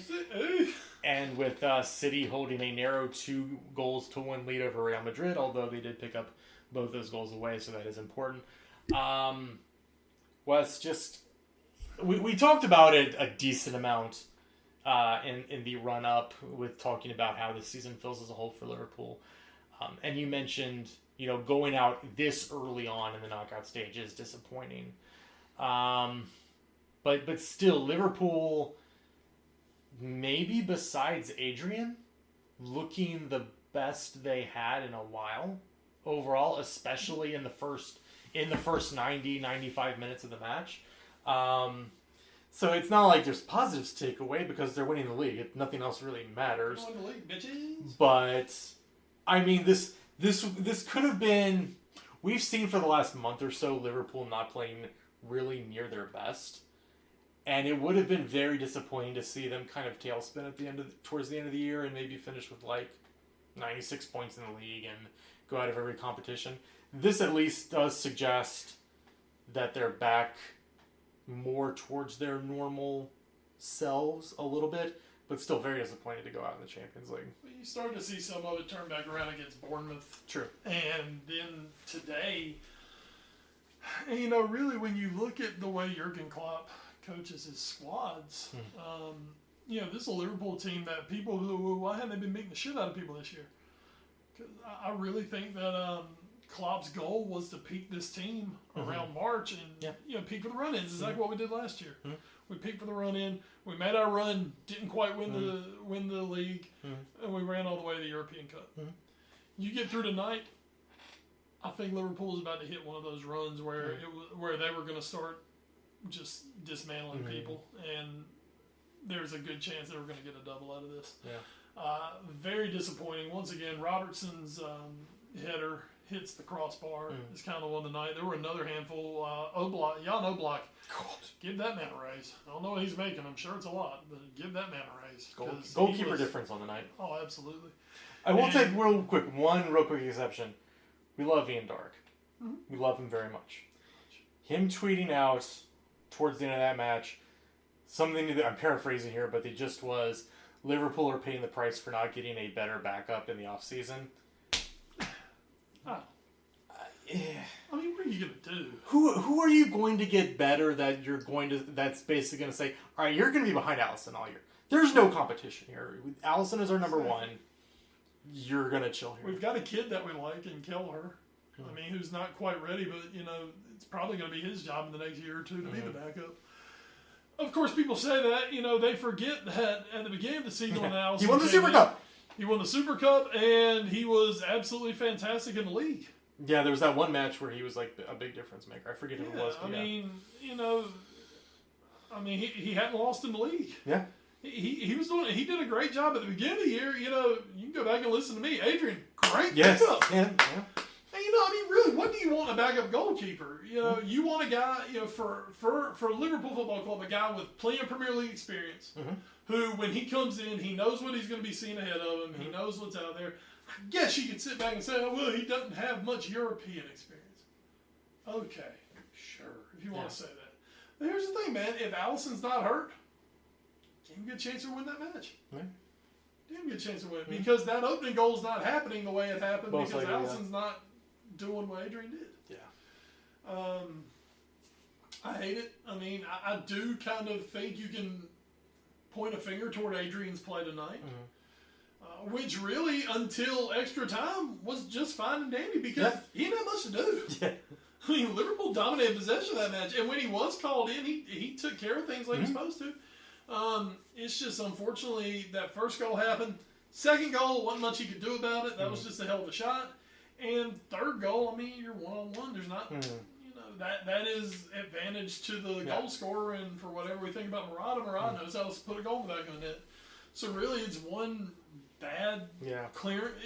and with City holding a narrow 2-1 lead over Real Madrid, although they did pick up both those goals away, so that is important. Wes, just we talked about it a decent amount in the run-up, with talking about how the season feels as a whole for Liverpool. And you mentioned, going out this early on in the knockout stage is disappointing. But still, Liverpool, maybe besides Adrian, looking the best they had in a while overall, especially in the first 90, 95 minutes of the match. So it's not like there's positives to take away, because they're winning the league. Nothing else really matters. Win the league, bitches. But I mean, this could have been. We've seen for the last month or so Liverpool not playing really near their best, and it would have been very disappointing to see them kind of tailspin at towards the end of the year and maybe finish with like 96 points in the league and go out of every competition. This at least does suggest that they're back more towards their normal selves a little bit, but still very disappointed to go out in the Champions League. You started to see some of it turn back around against Bournemouth. True. And then today, really when you look at the way Jurgen Klopp coaches his squads, this is a Liverpool team that people who, why haven't they been beating the shit out of people this year? Because I really think that Klopp's goal was to peak this team around March and peak for the run-in. It's exactly what we did last year. We peaked for the run-in. We made our run, didn't quite win the league, and we ran all the way to the European Cup. You get through tonight, I think Liverpool is about to hit one of those runs where where they were going to start just dismantling people, and there's a good chance they were going to get a double out of this. Very disappointing. Once again, Robertson's header hits the crossbar. It's kind of the one tonight. There were another handful. Jan Oblak. Give that man a raise. I don't know what he's making. I'm sure it's a lot, but give that man a raise. Goalkeeper difference on the night. Oh, absolutely. I will take one real quick exception. We love Ian Dark. We love him very much. Him tweeting out towards the end of that match, something that I'm paraphrasing here, but it just was, Liverpool are paying the price for not getting a better backup in the offseason. I mean, what are you going to do? Who are you going to get better that's basically going to say, all right, you're going to be behind Allison all year. There's no competition here. Allison is our number one. You're going to chill here. We've got a kid that we like in Keller. I mean, who's not quite ready, but, it's probably going to be his job in the next year or two to be the backup. Of course, people say that, they forget that at the beginning of the season when Allison he won the Super Cup. He won the Super Cup, and he was absolutely fantastic in the league. Yeah, there was that one match where he was like a big difference maker. I forget who it was. I mean, he hadn't lost in the league. Yeah. He did a great job at the beginning of the year. You can go back and listen to me. Adrian, great pickup. Yeah. And, really, what do you want in a backup goalkeeper? You want a guy, for Liverpool Football Club, a guy with plenty of Premier League experience, who, when he comes in, he knows what he's going to be seeing ahead of him. He knows what's out there. I guess you could sit back and say, oh, well, he doesn't have much European experience. Okay, sure, if you want to say that. But here's the thing, man. If Allison's not hurt, give him a good chance to win that match. Give him a good chance to win. Because that opening goal is not happening the way it happened because Allison's not doing what Adrian did. Yeah. I hate it. I mean, I do kind of think you can point a finger toward Adrian's play tonight. Which really, until extra time, was just fine and dandy because he didn't have much to do. Yeah. I mean, Liverpool dominated possession of that match. And when he was called in, he took care of things like he was supposed to. It's just, unfortunately, that first goal happened. Second goal, wasn't much he could do about it. That was just a hell of a shot. And third goal, I mean, you're one-on-one. There's not, that is advantage to the goal scorer. And for whatever we think about Murata knows how to put a goal in the back of the net. So really, it's one bad clearance.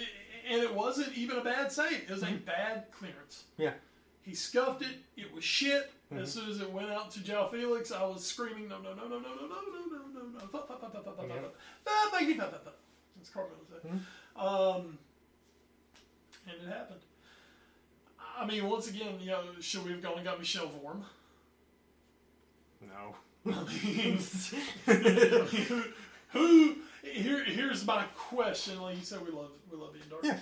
And it wasn't even a bad save. It was a bad clearance. Yeah. He scuffed it. It was shit. As soon as it went out to João Felix, I was screaming, no. Thank you. That's Carmelo said. And it happened. I mean, once again, should we have gone and got Michel Vorm? No. I mean, here's my question. Like you said, we love being dark. Yeah.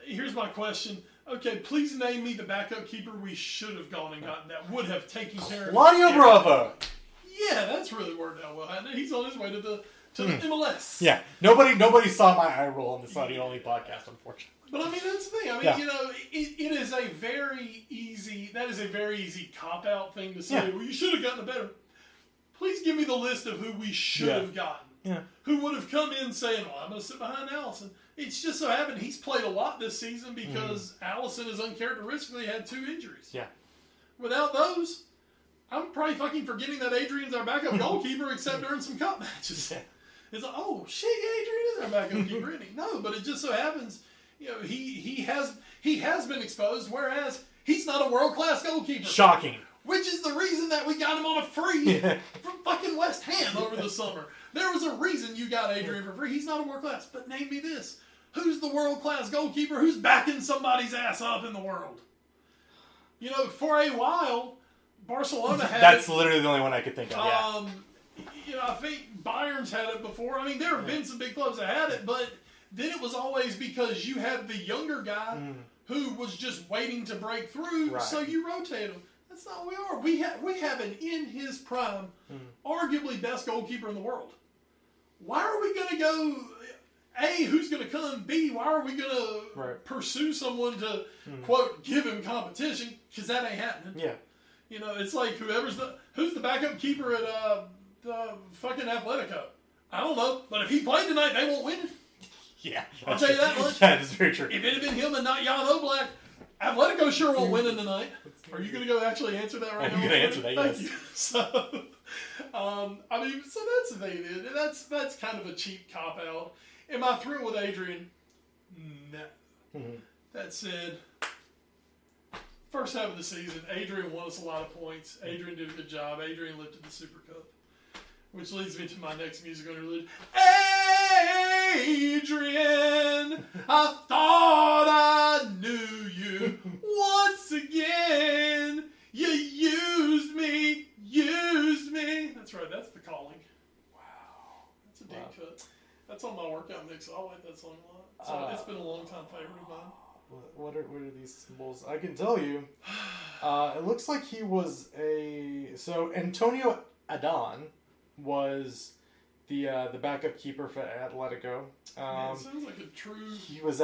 Here's my question. Okay, please name me the backup keeper we should have gone and gotten that would have taken care of Claudio Bravo. Yeah, that's really worked out well. He's on his way to the MLS. Yeah. Nobody saw my eye roll on the Saudi Only podcast, unfortunately. But I mean, that's the thing. I mean, it is a very easy cop-out thing to say, well, you should have gotten a better. Please give me the list of who we should have gotten. Yeah. Who would have come in saying, well, I'm going to sit behind Allison. It's just so happened he's played a lot this season because Allison has uncharacteristically had 2 injuries. Yeah. Without those, I'm probably fucking forgetting that Adrian's our backup goalkeeper except during some cup matches. Yeah. It's like, oh, shit, Adrian is our backup keeper, isn't he? No, but it just so happens, he has been exposed, whereas he's not a world-class goalkeeper. Shocking. Which is the reason that we got him on a free from fucking West Ham over the summer. There was a reason you got Adrian for free. He's not a world-class. But name me this. Who's the world-class goalkeeper who's backing somebody's ass up in the world? For a while, Barcelona had That's literally the only one I could think of, I think Bayern's had it before. I mean, there have been some big clubs that had it, but then it was always because you had the younger guy who was just waiting to break through, so you rotate him. That's not what we are. We have an in his prime, arguably best goalkeeper in the world. Why are we going to go? A, who's going to come? B, why are we going to pursue someone to quote give him competition? Because that ain't happening. Yeah. It's like who's the backup keeper at the fucking Atletico. I don't know, but if he played tonight, they won't win. Yeah, I'll tell you that much. That is very true. If it had been him and not Jan Oblak, Atletico sure won't win tonight. Are you going to go actually answer that right now? I'm going to answer that, yes. Thank you. So, so that's the thing, dude. That's kind of a cheap cop-out. Am I thrilled with Adrian? No. That said, first half of the season, Adrian won us a lot of points. Adrian did a good job. Adrian lifted the Super Cup. Which leads me to my next music interlude. Adrian, I thought I knew you once again. You used me. That's right, that's The Calling. Wow. That's a deep cut. That's on my workout mix. I like that song a lot. So it's been a long time favorite of mine. What are these symbols? I can tell you. It looks like he was so Antonio Adon was the backup keeper for Atletico. Man, sounds like a true. He was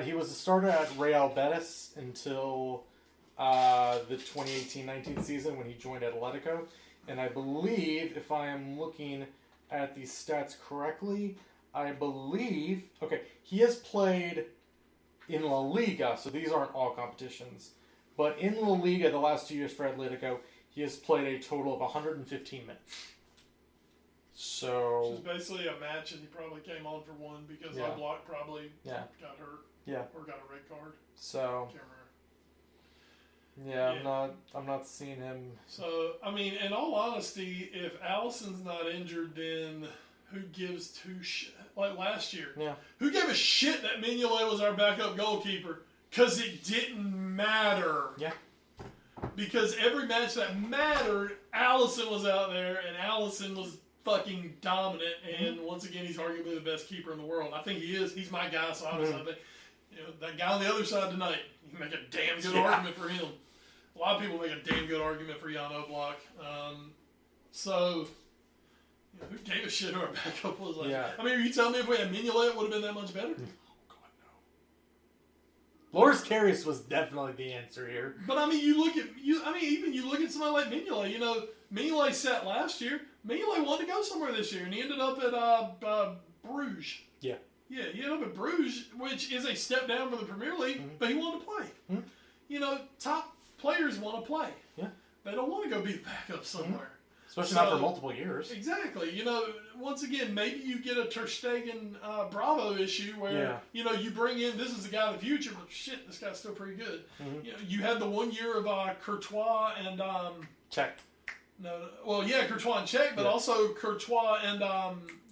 he was a starter at Real Betis until the 2018-19 season when he joined Atletico, and I believe, if I am looking at these stats correctly, he has played in La Liga, so these aren't all competitions, but in La Liga the last 2 years for Atletico, he has played a total of 115 minutes. So, which is basically a match, and he probably came on for one because Oblak probably got hurt, or got a red card. So, Can't remember. I'm not seeing him. So, I mean, in all honesty, if Allison's not injured, then who gives two shit? Like last year, who gave a shit that Mignolet was our backup goalkeeper? Because it didn't matter. Yeah. Because every match that mattered, Allison was out there, and Allison was fucking dominant, and once again, he's arguably the best keeper in the world. I think he is. He's my guy, so obviously I think, that guy on the other side tonight, you can make a damn good argument for him. A lot of people make a damn good argument for Jan Oblak. Who gave a shit who our backup was like? Yeah. I mean, are you telling me if we had Mignolet, it would have been that much better? Oh, God, no. Loris Karius was definitely the answer here. But, I mean, you look at somebody like Mignolet. Mignolet sat last year. Mignolet wanted to go somewhere this year, and he ended up at Bruges. Yeah. Yeah, he ended up at Bruges, which is a step down from the Premier League, but he wanted to play. Top players want to play. Yeah. They don't want to go be the backup somewhere. Especially not for multiple years. Exactly. Once again, maybe you get a Ter Stegen Bravo issue where, you bring in, this is the guy of the future, but shit, this guy's still pretty good. You had the 1 year of Courtois and... Czech. Courtois and Czech, but also Courtois and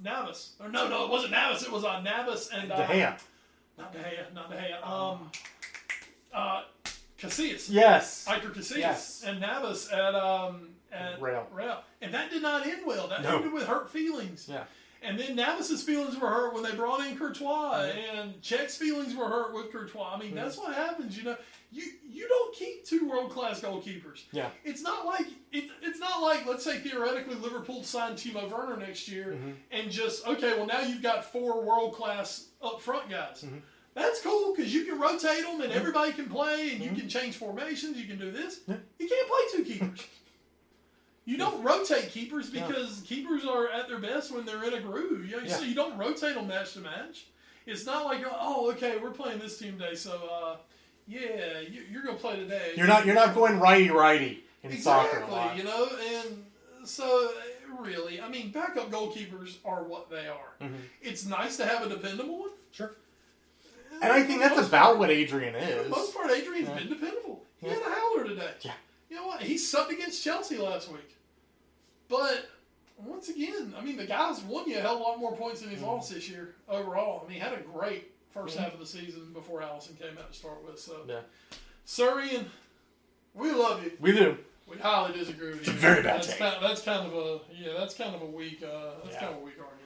Navas. Or no, it wasn't Navas. It was Navas and... De Gea. Not De Gea. Casillas. Yes. Iker Casillas. Yes. And Navas at Real. And that did not end well. That ended with hurt feelings. Yeah. And then Navas's feelings were hurt when they brought in Courtois, and Czech's feelings were hurt with Courtois. I mean, that's what happens. You don't keep two world-class goalkeepers. Yeah. It's not like let's say theoretically Liverpool signed Timo Werner next year, and just now you've got 4 world-class up front guys. That's cool because you can rotate them and everybody can play, and you can change formations. You can do this. You can't play 2 keepers. You don't rotate keepers because keepers are at their best when they're in a groove. So you don't rotate them match to match. It's not like, we're playing this team today, so you're going to play today. You're not going righty in soccer a lot. And so really, I mean, backup goalkeepers are what they are. It's nice to have a dependable one. Sure. And I think that's about what Adrian is. For the most part, Adrian's been dependable. He had a howler today. Yeah. You know what? He sucked against Chelsea last week. But, once again, I mean, the guy's won you a hell of a lot more points than he's lost this year overall. I mean, he had a great first half of the season before Allison came out to start with. So, Surrey, we love you. We do. We highly disagree with you. It's a very bad take. That's kind of a weak argument.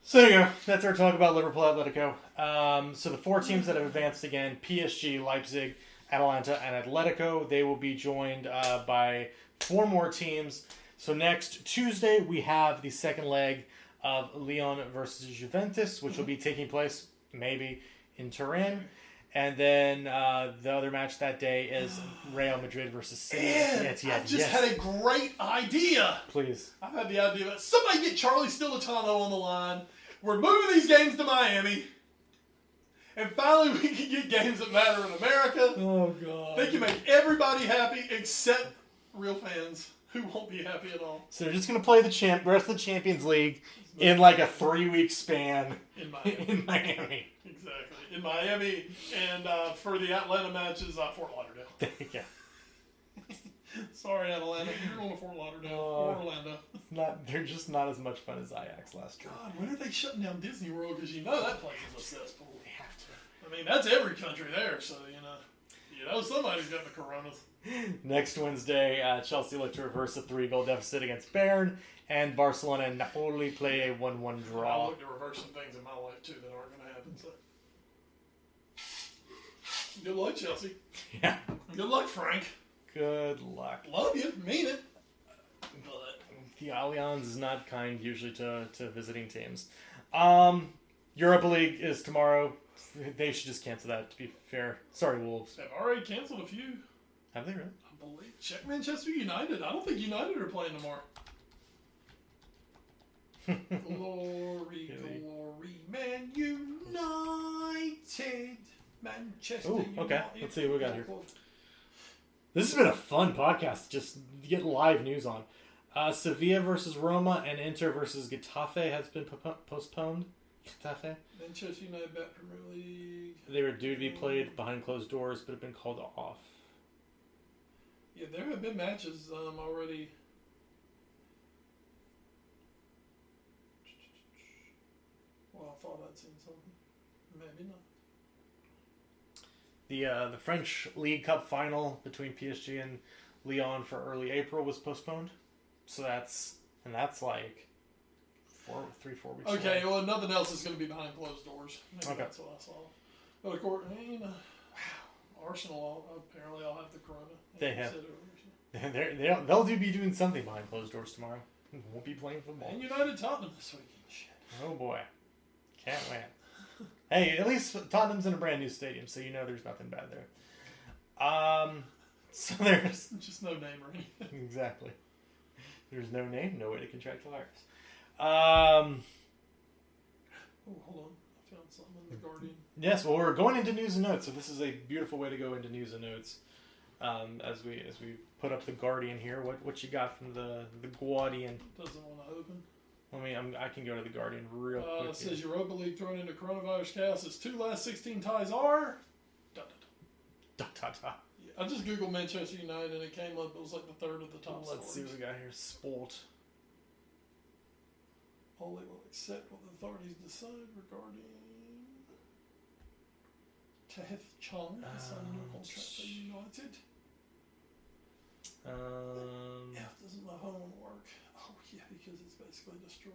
So there you go. That's our talk about Liverpool Atletico. So the 4 teams that have advanced again, PSG, Leipzig, Atalanta, and Atletico, they will be joined by 4 more teams. So next Tuesday, we have the second leg of Lyon versus Juventus, which will be taking place maybe in Turin. And then the other match that day is Real Madrid versus City. I just had a great idea. Please. I've had the idea that somebody get Charlie Stilitano on the line. We're moving these games to Miami. And finally we can get games that matter in America. Oh, God. They can make everybody happy except real fans who won't be happy at all. So they're just going to play the rest of the Champions League in like a 3-week span in Miami. Exactly. In Miami. And for the Atlanta matches, Fort Lauderdale. There you go. Sorry, Atlanta. You're going to Fort Lauderdale or Orlando. They're just not as much fun as Ajax last year. God, when are they shutting down Disney World? Because that place is a cesspool. They have to. I mean, that's every country there, so, somebody's got the coronas. Next Wednesday, Chelsea look to reverse a 3-goal deficit against Bayern, and Barcelona and Napoli play a 1-1 draw. I look to reverse some things in my life, too, that aren't going to happen. So. Good luck, Chelsea. Yeah. Good luck, Frank. Good luck. Love you. Mean it. But the Allianz is not kind usually to visiting teams. Europa League is tomorrow. They should just cancel that, to be fair. Sorry, Wolves. they've already canceled a few. Have they really? I believe. Check Manchester United. I don't think United are playing tomorrow. Glory, glory, Man United. Manchester United. Okay. Let's see what we got here. This has been a fun podcast. Just get live news on. Sevilla versus Roma and Inter versus Getafe has been postponed. Getafe? Manchester United back Premier League. They were due to be played behind closed doors, but have been called off. Yeah, there have been matches already. Well, I thought I'd seen something. Maybe not. The French League Cup final between PSG and Lyon for early April was postponed. So that's like 4 weeks. Okay, well, nothing else is going to be behind closed doors. Maybe Okay. That's what I saw. But of course, Arsenal apparently all have the corona. They have. They'll be doing something behind closed doors tomorrow. Won't be playing football. And United Tottenham this weekend. Shit. Oh boy, can't win. Hey, at least Tottenham's in a brand new stadium, so you know there's nothing bad there. So there's just no name or anything. Exactly. There's no name, no way to contract the virus. Oh, hold on. I found something in the Guardian. Yes, well, we're going into news and notes, so this is a beautiful way to go into news and notes. As we put up the Guardian here, what you got from the Guardian? Doesn't want to open. I can go to the Guardian real quick. It says Europa League thrown into coronavirus chaos. Its 2 last 16 ties are. Da, da, da. Yeah, I just googled Manchester United and it came up. It was like the third of the top stories. Let's see what we got here. Sport. Only will accept what the authorities decide regarding Tahith Chung, the signing new contract for United. Doesn't my phone work? Oh yeah, because it's basically destroyed.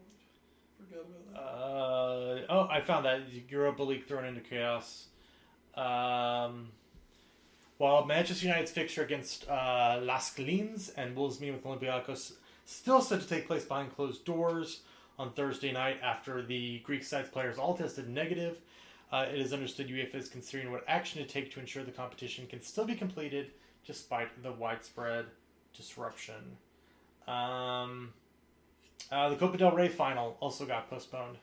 Forgot about that. I found that Europa League thrown into chaos. While Manchester United's fixture against Las Clines and Wolves meeting with Olympiacos still set to take place behind closed doors on Thursday night after the Greek side's players all tested negative. It is understood UEFA is considering what action to take to ensure the competition can still be completed despite the widespread disruption. The Copa del Rey final also got postponed.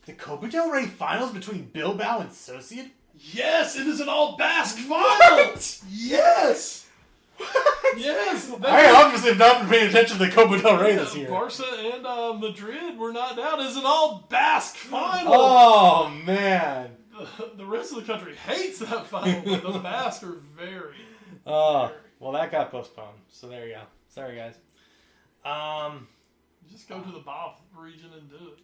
The Copa del Rey finals between Bilbao and Sociedad? Yes, it is an all-Basque final! Yes! Yes! I obviously have not been paying attention to the Copa del Rey this year. Barca and Madrid were not down. It is an all-Basque final! Oh, man. The rest of the country hates that final, but the Basques are very... Well, that got postponed. So there you go. Sorry, guys. Just go to the Bob region and do it.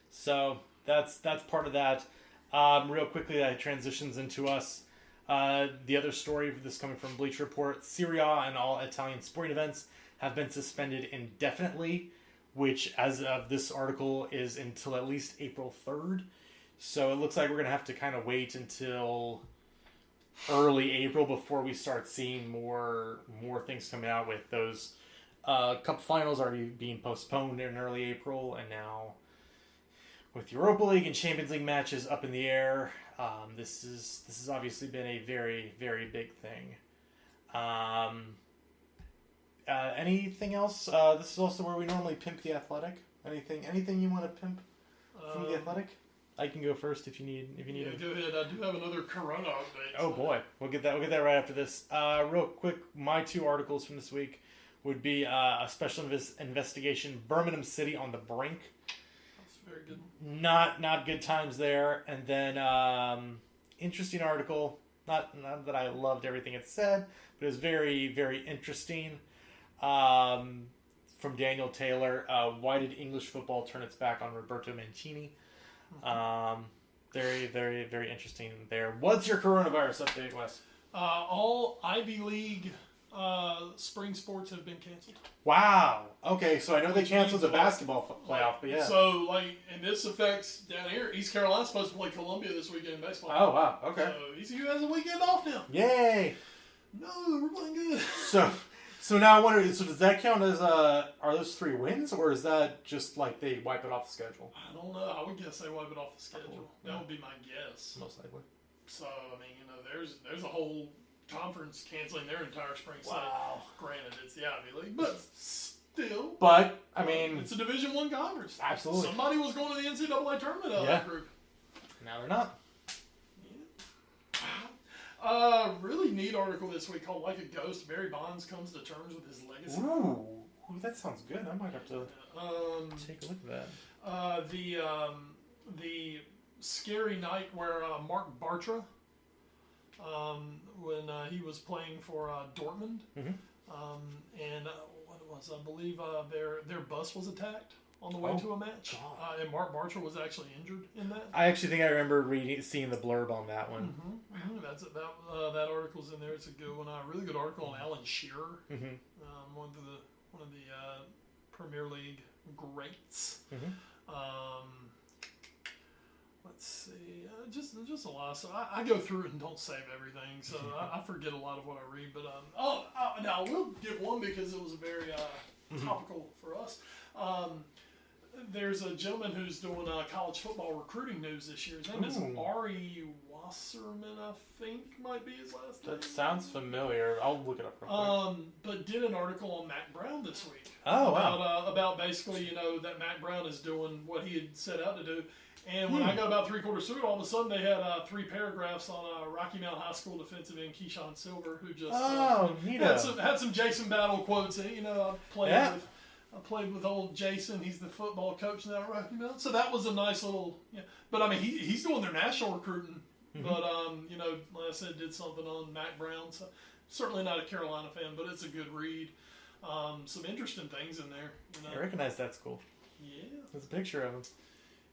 So that's part of that. Real quickly, that transitions into us. The other story of this coming from Bleacher Report: Serie A and all Italian sporting events have been suspended indefinitely, which, as of this article, is until at least April 3rd. So it looks like we're going to have to kind of wait until early April before we start seeing more things coming out with those Cup finals already being postponed in early April, and now with Europa League and Champions League matches up in the air, this has obviously been a very, very big thing. Anything else? This is also where we normally pimp the Athletic. Anything you want to pimp from the Athletic? I can go first if you need. Yeah, go ahead. I do have another Corona update. Oh boy, we'll get that right after this. Real quick, my 2 articles from this week would be a special investigation: Birmingham City on the brink. That's very good. Not good times there, and then interesting article. Not that I loved everything it said, but it was very, very interesting. From Daniel Taylor, why did English football turn its back on Roberto Mancini? Very, very, very interesting there. What's your coronavirus update, Wes? All Ivy League Spring sports have been canceled. Wow. Okay, so I know they canceled the basketball playoff, but yeah. So, and this affects down here. East Carolina's supposed to play Columbia this weekend in baseball. Oh, wow. Okay. So ECU has a weekend off now. Yay. No, we're playing good. So now I wonder, so does that count as, are those 3 wins, or is that just like they wipe it off the schedule? I don't know. I would guess they wipe it off the schedule. That would be my guess. Most likely. So, I mean, there's a whole conference canceling their entire spring slate. Wow. Granted, it's the Ivy League, but still. But, I mean... It's a Division I conference. Absolutely. Somebody was going to the NCAA tournament out of that group. Now they're not. Really neat article this week called Like a Ghost. Barry Bonds comes to terms with his legacy. Ooh, that sounds good. I might have to take a look at that. The scary night where Mark Bartra, when he was playing for Dortmund, and what it was, I believe their bus was attacked on the way to a match, and Mark Bartra was actually injured in that. I actually think I remember seeing the blurb on that one. That article's in there. It's a good one. A really good article on Alan Shearer, one of the Premier League greats. Let's see, just a lot. So I go through it and don't save everything, so I forget a lot of what I read. But now I will give one because it was very topical for us. There's a gentleman who's doing college football recruiting news this year. His name is Ari Wasserman, I think might be his last name. That sounds familiar. I'll look it up real quick. But did an article on Mac Brown this week. Oh, wow. About basically, that Mac Brown is doing what he had set out to do. And when I got about 3/4 through it, all of a sudden they had 3 paragraphs on Rocky Mount High School defensive end Keyshawn Silver, who just had some Jason Battle quotes. I played with old Jason. He's the football coach now at Rocky Mount. So that was a nice little. Yeah. But I mean, he's doing their national recruiting. But like I said, did something on Mac Brown. So certainly not a Carolina fan, but it's a good read. Some interesting things in there. I recognize that school. Yeah, there's a picture of him.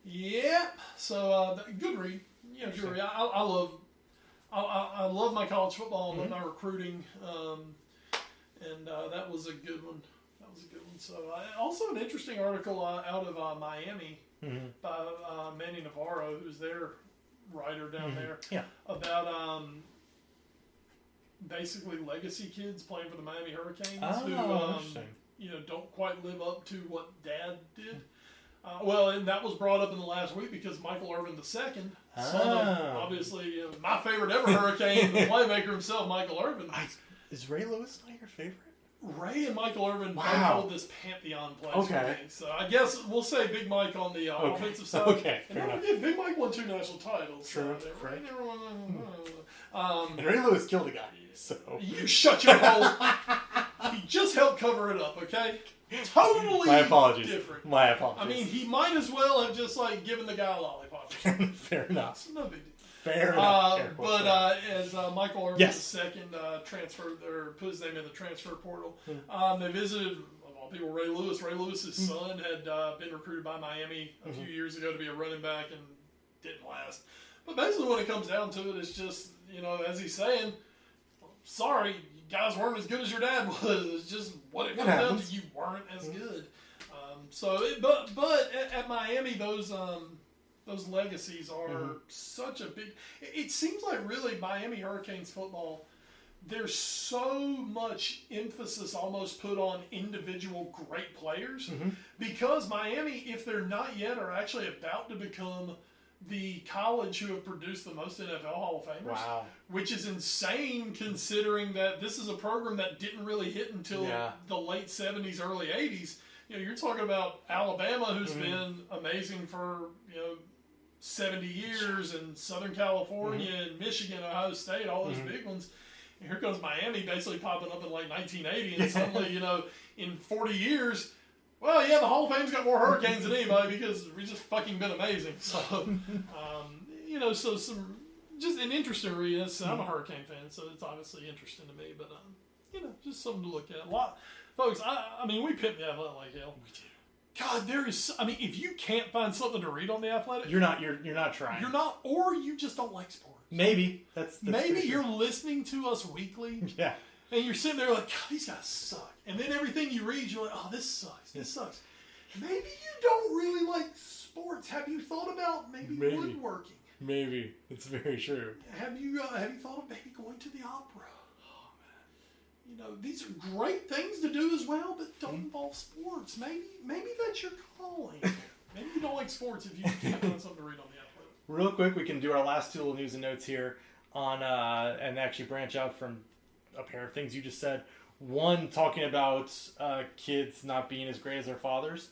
Yeah, so good read. Good read. I love my college football. I love my recruiting, and that was a good one. So also an interesting article out of Miami by Manny Navarro, who's their writer down there, about basically legacy kids playing for the Miami Hurricanes who don't quite live up to what Dad did. And that was brought up in the last week because Michael Irvin II, son of, obviously, my favorite ever Hurricane, the playmaker himself, Michael Irvin. Is Ray Lewis not your favorite? Ray and Michael Irvin both hold this pantheon place for me. So I guess we'll say Big Mike on the offensive side. Okay, and don't forget, Big Mike won 2 national titles. True. So and Ray Lewis killed a guy. So you shut your hole. He just helped cover it up, okay? Totally My apologies. different. My apologies. I mean, he might as well have just given the guy a lollipop. Fair enough. It's no big deal. Fair enough. But as Michael Irvin II transferred or put his name in the transfer portal, they visited of all people Ray Lewis. Ray Lewis's son had been recruited by Miami a few years ago to be a running back and didn't last. But basically, when it comes down to it, it's just as he's saying, sorry, you guys weren't as good as your dad was. It's just what it comes down to. You weren't as good. But at Miami, those legacies are such a big. It seems like really Miami Hurricanes football. There's so much emphasis almost put on individual great players because Miami, if they're not yet, are actually about to become the college who have produced the most NFL Hall of Famers. Wow. Which is insane considering that this is a program that didn't really hit until the late 70s, early 80s. You're talking about Alabama, who's been amazing for, 70 years, and Southern California and Michigan, Ohio State, all those big ones. And here comes Miami basically popping up in like 1980, and suddenly, in 40 years, well, the Hall of Fame's got more Hurricanes than anybody because we've just fucking been amazing. So, so some, just an interesting read. I'm a Hurricane fan, so it's obviously interesting to me, but, just something to look at. Folks, I mean, we pimped the Athletic like hell. We do. God, if you can't find something to read on the Athletic, you're not trying. You're not, or you just don't like sports. Maybe that's maybe you're listening to us weekly. Yeah. And you're sitting there like, God, these guys suck. And then everything you read, you're like, oh, this sucks. This sucks. Maybe you don't really like sports. Have you thought about maybe woodworking? Maybe. It's very true. Have you thought of maybe going to the opera? Oh, man. You know, these are great things to do as well, but don't involve sports. Maybe that's your calling. Maybe you don't like sports if you can't find something to read on the outlet. Real quick, we can do our last two little news and notes here on and actually branch out from a pair of things you just said. One, talking about kids not being as great as their fathers.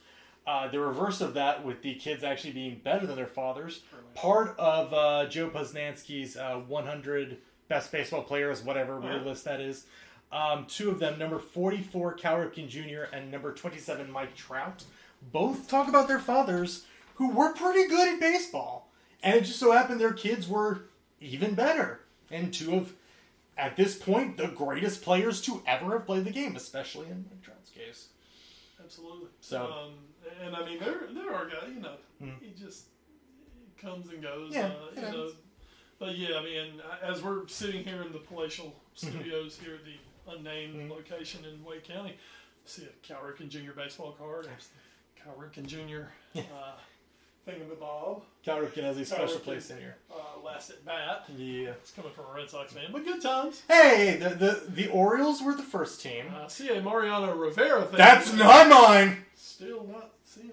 The reverse of that, with the kids actually being better than their fathers. Part of Joe Poznanski's 100 best baseball players, whatever weird list that is. Two of them, number 44, Cal Ripken Jr., and number 27, Mike Trout, both talk about their fathers who were pretty good at baseball. And it just so happened their kids were even better. And two of, at this point, the greatest players to ever have played the game, especially in Mike Trout's case. Absolutely. So, and I mean, there are guys, you know, he just comes and goes. Yeah, you know. But yeah, I mean, as we're sitting here in the palatial studios here at the unnamed location in Wake County, see a Cal Ripken Jr. baseball card. Cal Ripken Jr. Thingamabob. Cal Ripken has a special place in here. Last at bat. Yeah. It's coming from a Red Sox fan, but good times. Hey, the Orioles were the first team. See a Mariano Rivera thing. That's not mine! Still not seeing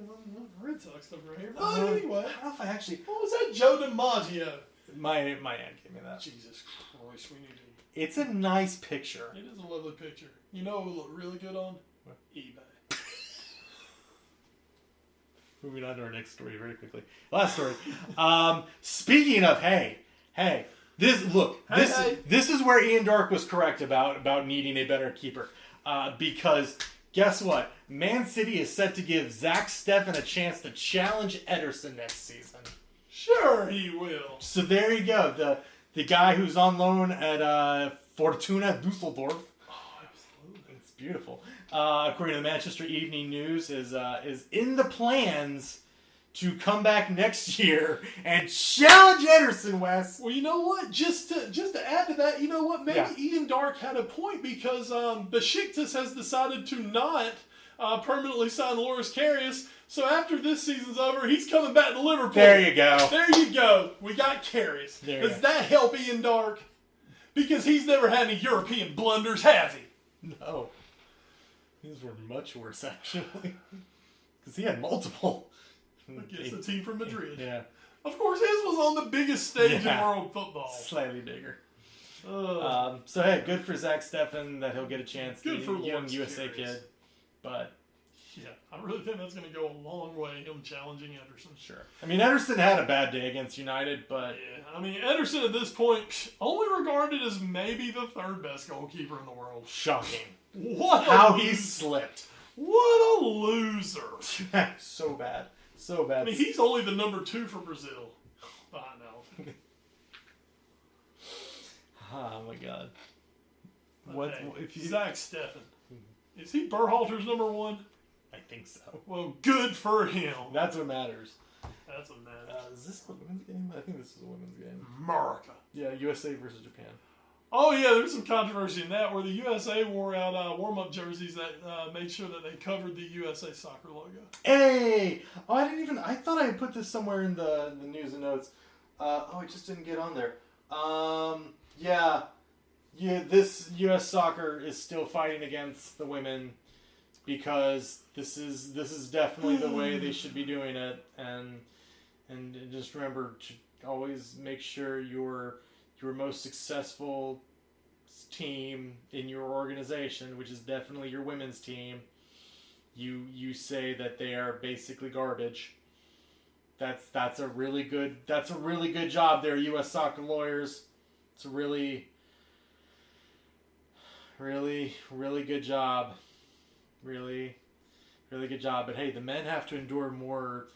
Red Sox stuff right here. But anyway. I don't know if I actually... What was that Joe DiMaggio? My aunt gave me that. Jesus Christ, we need to... It's a nice picture. It is a lovely picture. You know what would look really good on? What? eBay. Moving on to our next story very quickly. Last story. Speaking of, this is where Ian Dark was correct about needing a better keeper. Because guess what? Man City is set to give Zach Steffen a chance to challenge Ederson next season. Sure he will. So there you go. The guy who's on loan at Fortuna Dusseldorf. Oh, absolutely. It's beautiful. According to the Manchester Evening News, is in the plans to come back next year and challenge Ederson, Wes. Well, you know what? Just to add to that, you know what? Maybe Ian Dark had a point because Besiktas has decided to not permanently sign Loris Karius. So after this season's over, he's coming back to Liverpool. There you go. There you go. We got Karius. Does that help Ian Dark? Because he's never had any European blunders, has he? No. These were much worse, actually. Because he had multiple. Against the team from Madrid. Yeah. Of course, his was on the biggest stage in world football. Slightly bigger. So, hey, good for Zach Steffen that he'll get a chance. Good for young USA kid. But... yeah, I really think that's going to go a long way, him challenging Ederson. Sure. I mean, Ederson had a bad day against United, but... yeah, I mean, Ederson at this point, only regarded as maybe the third best goalkeeper in the world. Shocking. How he slipped. What a loser. So bad. So bad. I mean, he's only the number 2 for Brazil. I know. Oh, my God. Zach Steffen. Is he Berhalter's number 1? I think so. Well, good for him. That's what matters. That's what matters. Is this a women's game? I think this is a women's game. America. Yeah, USA versus Japan. Oh, yeah, there's some controversy in that where the USA wore out warm-up jerseys that made sure that they covered the USA soccer logo. Hey! Oh, I thought I had put this somewhere in the news and notes. It just didn't get on there. Yeah, this U.S. soccer is still fighting against the women because this is definitely the way they should be doing it. And just remember to always make sure your most successful team in your organization, which is definitely your women's team, you say that they are basically garbage. That's a really good job there, U.S. soccer lawyers. It's a really good job. Really good job. But hey, the men have to endure more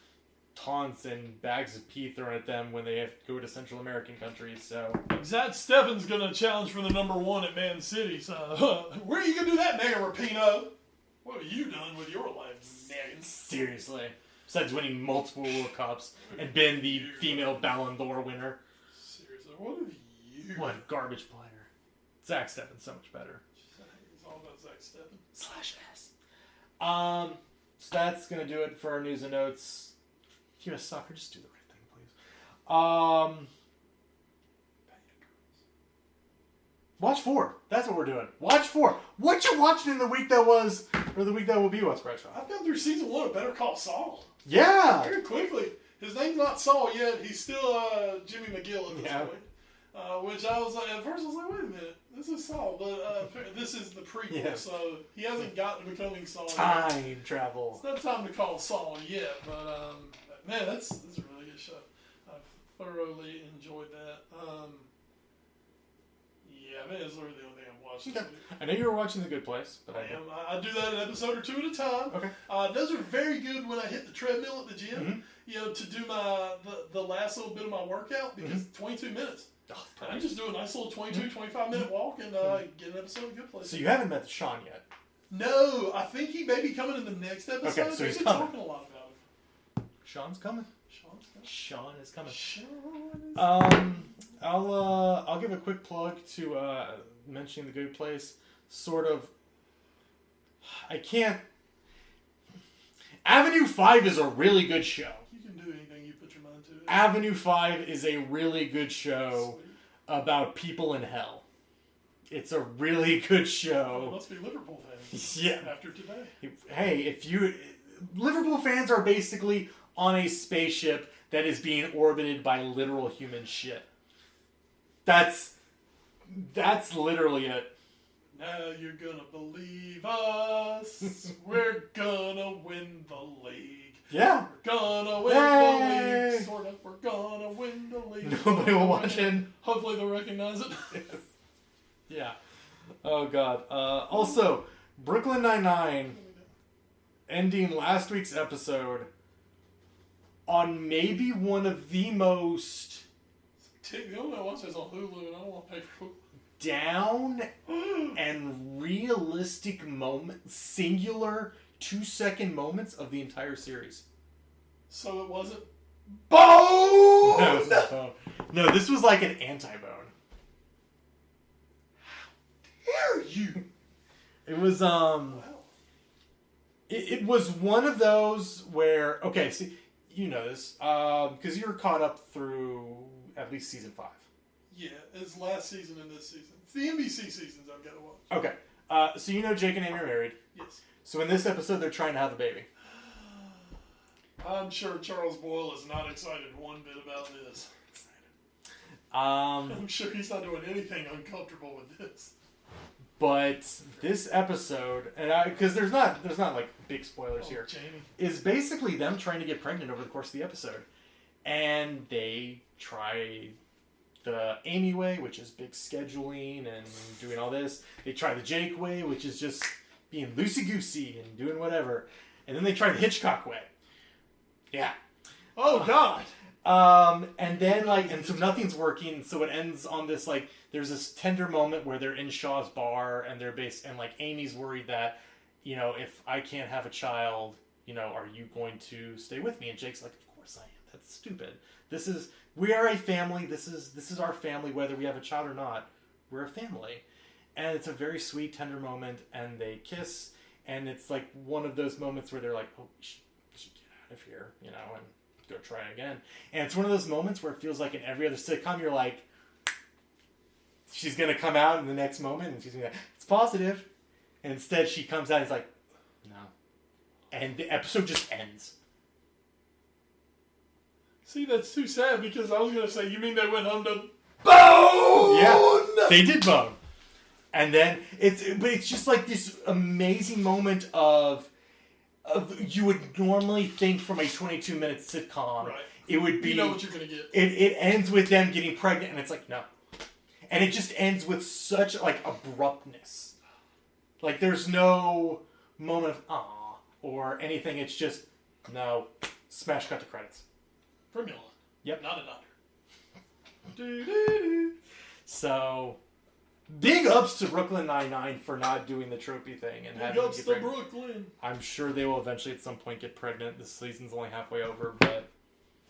taunts and bags of pee thrown at them when they have to go to Central American countries. So Zach Steffen's going to challenge for the number 1 at Man City. So where are you going to do that, Mega Rapino? What have you done with your life, man? Seriously. Besides winning multiple World Cups and been the female Ballon d'Or winner. Seriously, what have you? What a garbage player. Zach Steffen's so much better. Zach Sidestepping. /S. So that's gonna do it for our news and notes. U.S. Soccer, just do the right thing, please. Watch 4. That's what we're doing. Watch 4. What you watching in the week that was, or the week that will be, Wes Bradshaw? I've gone through season 1 of Better Call Saul. Yeah. Very quickly. His name's not Saul yet. He's still Jimmy McGill at this point. Which I was like, at first I was like, wait a minute, this is Saul, but this is the prequel, so he hasn't gotten to becoming Saul yet. Time travel. It's not time to call Saul yet, but man, that's a really good show. I've thoroughly enjoyed that. Yeah, man, it's literally the only thing I've watched. Okay. I know you were watching The Good Place, but I am. I do that an episode or 2 at a time. Okay. Those are very good when I hit the treadmill at the gym. Mm-hmm. To do the last little bit of my workout because 22 minutes. Oh, I just do a nice little 25 minute walk and get an episode of Good Place. So you haven't met Sean yet? No, I think he may be coming in the next episode. Okay, so he's been coming. talking a lot about him. Sean's coming. Sean is coming. I'll give a quick plug to mentioning The Good Place. Sort of. I can't. Avenue 5 is a really good show. You can do anything you put your mind to. Avenue 5 is a really good show about people in hell. It's a really good show. Well, must be Liverpool fans. Yeah. After today. Hey, Liverpool fans are basically on a spaceship that is being orbited by literal human shit. That's literally it. Now you're gonna believe us. We're gonna win the league. Yeah. We're gonna win the league. Sort of. We're gonna win the league. Nobody will watch it. Hopefully they'll recognize it. Yes. Yeah. Oh, God. Also, Brooklyn Nine-Nine ending last week's episode on maybe one of the most... The only one I watch is on Hulu, and I don't want to pay for Hulu. Down and realistic moments, singular 2-second moments of the entire series. So it wasn't Bone! No, it was not Bone. No, this was like an anti-Bone. How dare you? It was, It was one of those where, okay, see, you know this, because you were caught up through at least season 5. Yeah, it's last season and this season. It's the NBC seasons I've got to watch. Okay. So you know Jake and Amy are married. Yes. So in this episode, they're trying to have a baby. I'm sure Charles Boyle is not excited one bit about this. I'm sure he's not doing anything uncomfortable with this. But this episode, and because there's not like big spoilers here, Jamie. Is basically them trying to get pregnant over the course of the episode, and they try the Amy way, which is big scheduling and doing all this. They try the Jake way, which is just being loosey-goosey and doing whatever. And then they try the Hitchcock way. Yeah. Oh, God! And then, and so nothing's working, so it ends on this, there's this tender moment where they're in Shaw's bar, and they're Amy's worried that, if I can't have a child, are you going to stay with me? And Jake's like, of course I am. That's stupid. We are a family. This is our family, whether we have a child or not. We're a family. And it's a very sweet, tender moment, and they kiss, and it's like one of those moments where they're like, oh, we should get out of here, and go try again. And it's one of those moments where it feels like in every other sitcom, you're like, she's going to come out in the next moment, and she's going to be like, it's positive. And instead, she comes out and is like, no. And the episode just ends. See, that's too sad, because I was going to say, you mean they went home to bone? Yeah, they did bone. And then, it's just like this amazing moment of you would normally think from a 22-minute sitcom, right. It would be... You know what you're going to get. It ends with them getting pregnant, and it's like, no. And it just ends with such, abruptness. There's no moment of, aw, or anything. It's just, no, smash cut to credits. Formula. Yep. Not a doctor. So... Big ups to Brooklyn Nine-Nine for not doing the tropey thing. And big ups to Brooklyn. I'm sure they will eventually at some point get pregnant. This season's only halfway over, but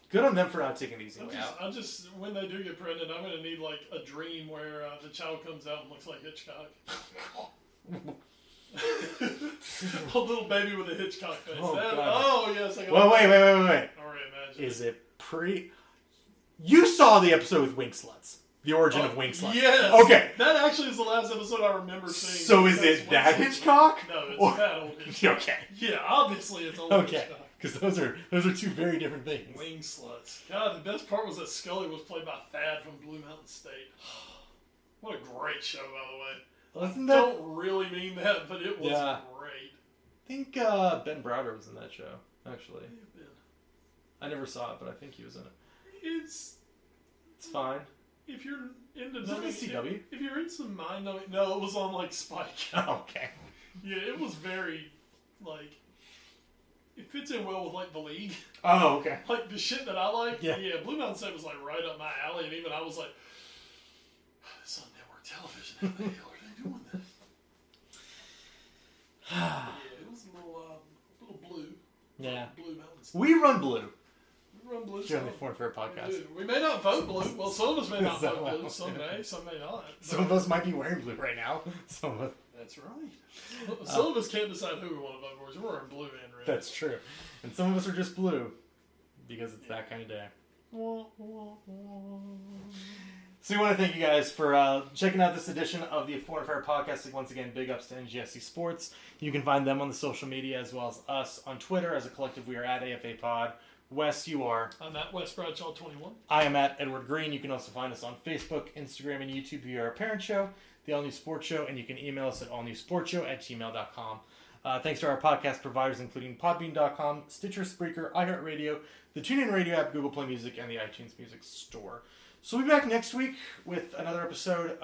good on them for not taking the easy way out. I just, when they do get pregnant, I'm going to need, a dream where the child comes out and looks like Hitchcock. A little baby with a Hitchcock face. Yes. I got Well, wait. Alright, imagine. Is it You saw the episode with Wing Sluts. The origin of Wing Sluts. Yes. Okay. That actually is the last episode I remember seeing. So is it that Hitchcock? No, it's that old Hitchcock. Okay. Yeah, obviously it's old Hitchcock. Because those are two very different things. Wing Sluts. God, the best part was that Scully was played by Thad from Blue Mountain State. What a great show, by the way. Wasn't that? Don't really mean that, but it was great. I think Ben Browder was in that show, actually. Yeah, I never saw it, but I think he was in it. It's fine. If you're into Was it on CW? if you're into mind numbing, no, it was on like Spike. Oh, okay. Yeah, it was very like it fits in well with like The League. Oh, okay. Like the shit that I like. Yeah. Blue Mountain State was like right up my alley, and even I was like, "It's on network television. How the hell are they doing this?" It was a little blue. Yeah. Blue Mountain State. We run blue. We run blue. Here on the Foreign Fair podcast. We may not vote blue. Well, some of us may not vote blue. Some may, some may not. Some of us might be wearing blue right now. Some of us. That's right. Some of us can't decide who we want to vote for. So we're wearing blue and red. That's true. And some of us are just blue because it's that kind of day. So we want to thank you guys for checking out this edition of the Foreign Fair podcast. Once again, big ups to NGSC Sports. You can find them on the social media as well as us on Twitter. As a collective, we are at AFA Pod. Wes, you are. I'm at Wes Bradshaw 21. I am at Edward Green. You can also find us on Facebook, Instagram, and YouTube via our parent show, The All New Sports Show, and you can email us at allnewsportshow@gmail.com. Thanks to our podcast providers, including Podbean.com, Stitcher, Spreaker, iHeartRadio, the TuneIn Radio app, Google Play Music, and the iTunes Music Store. So we'll be back next week with another episode.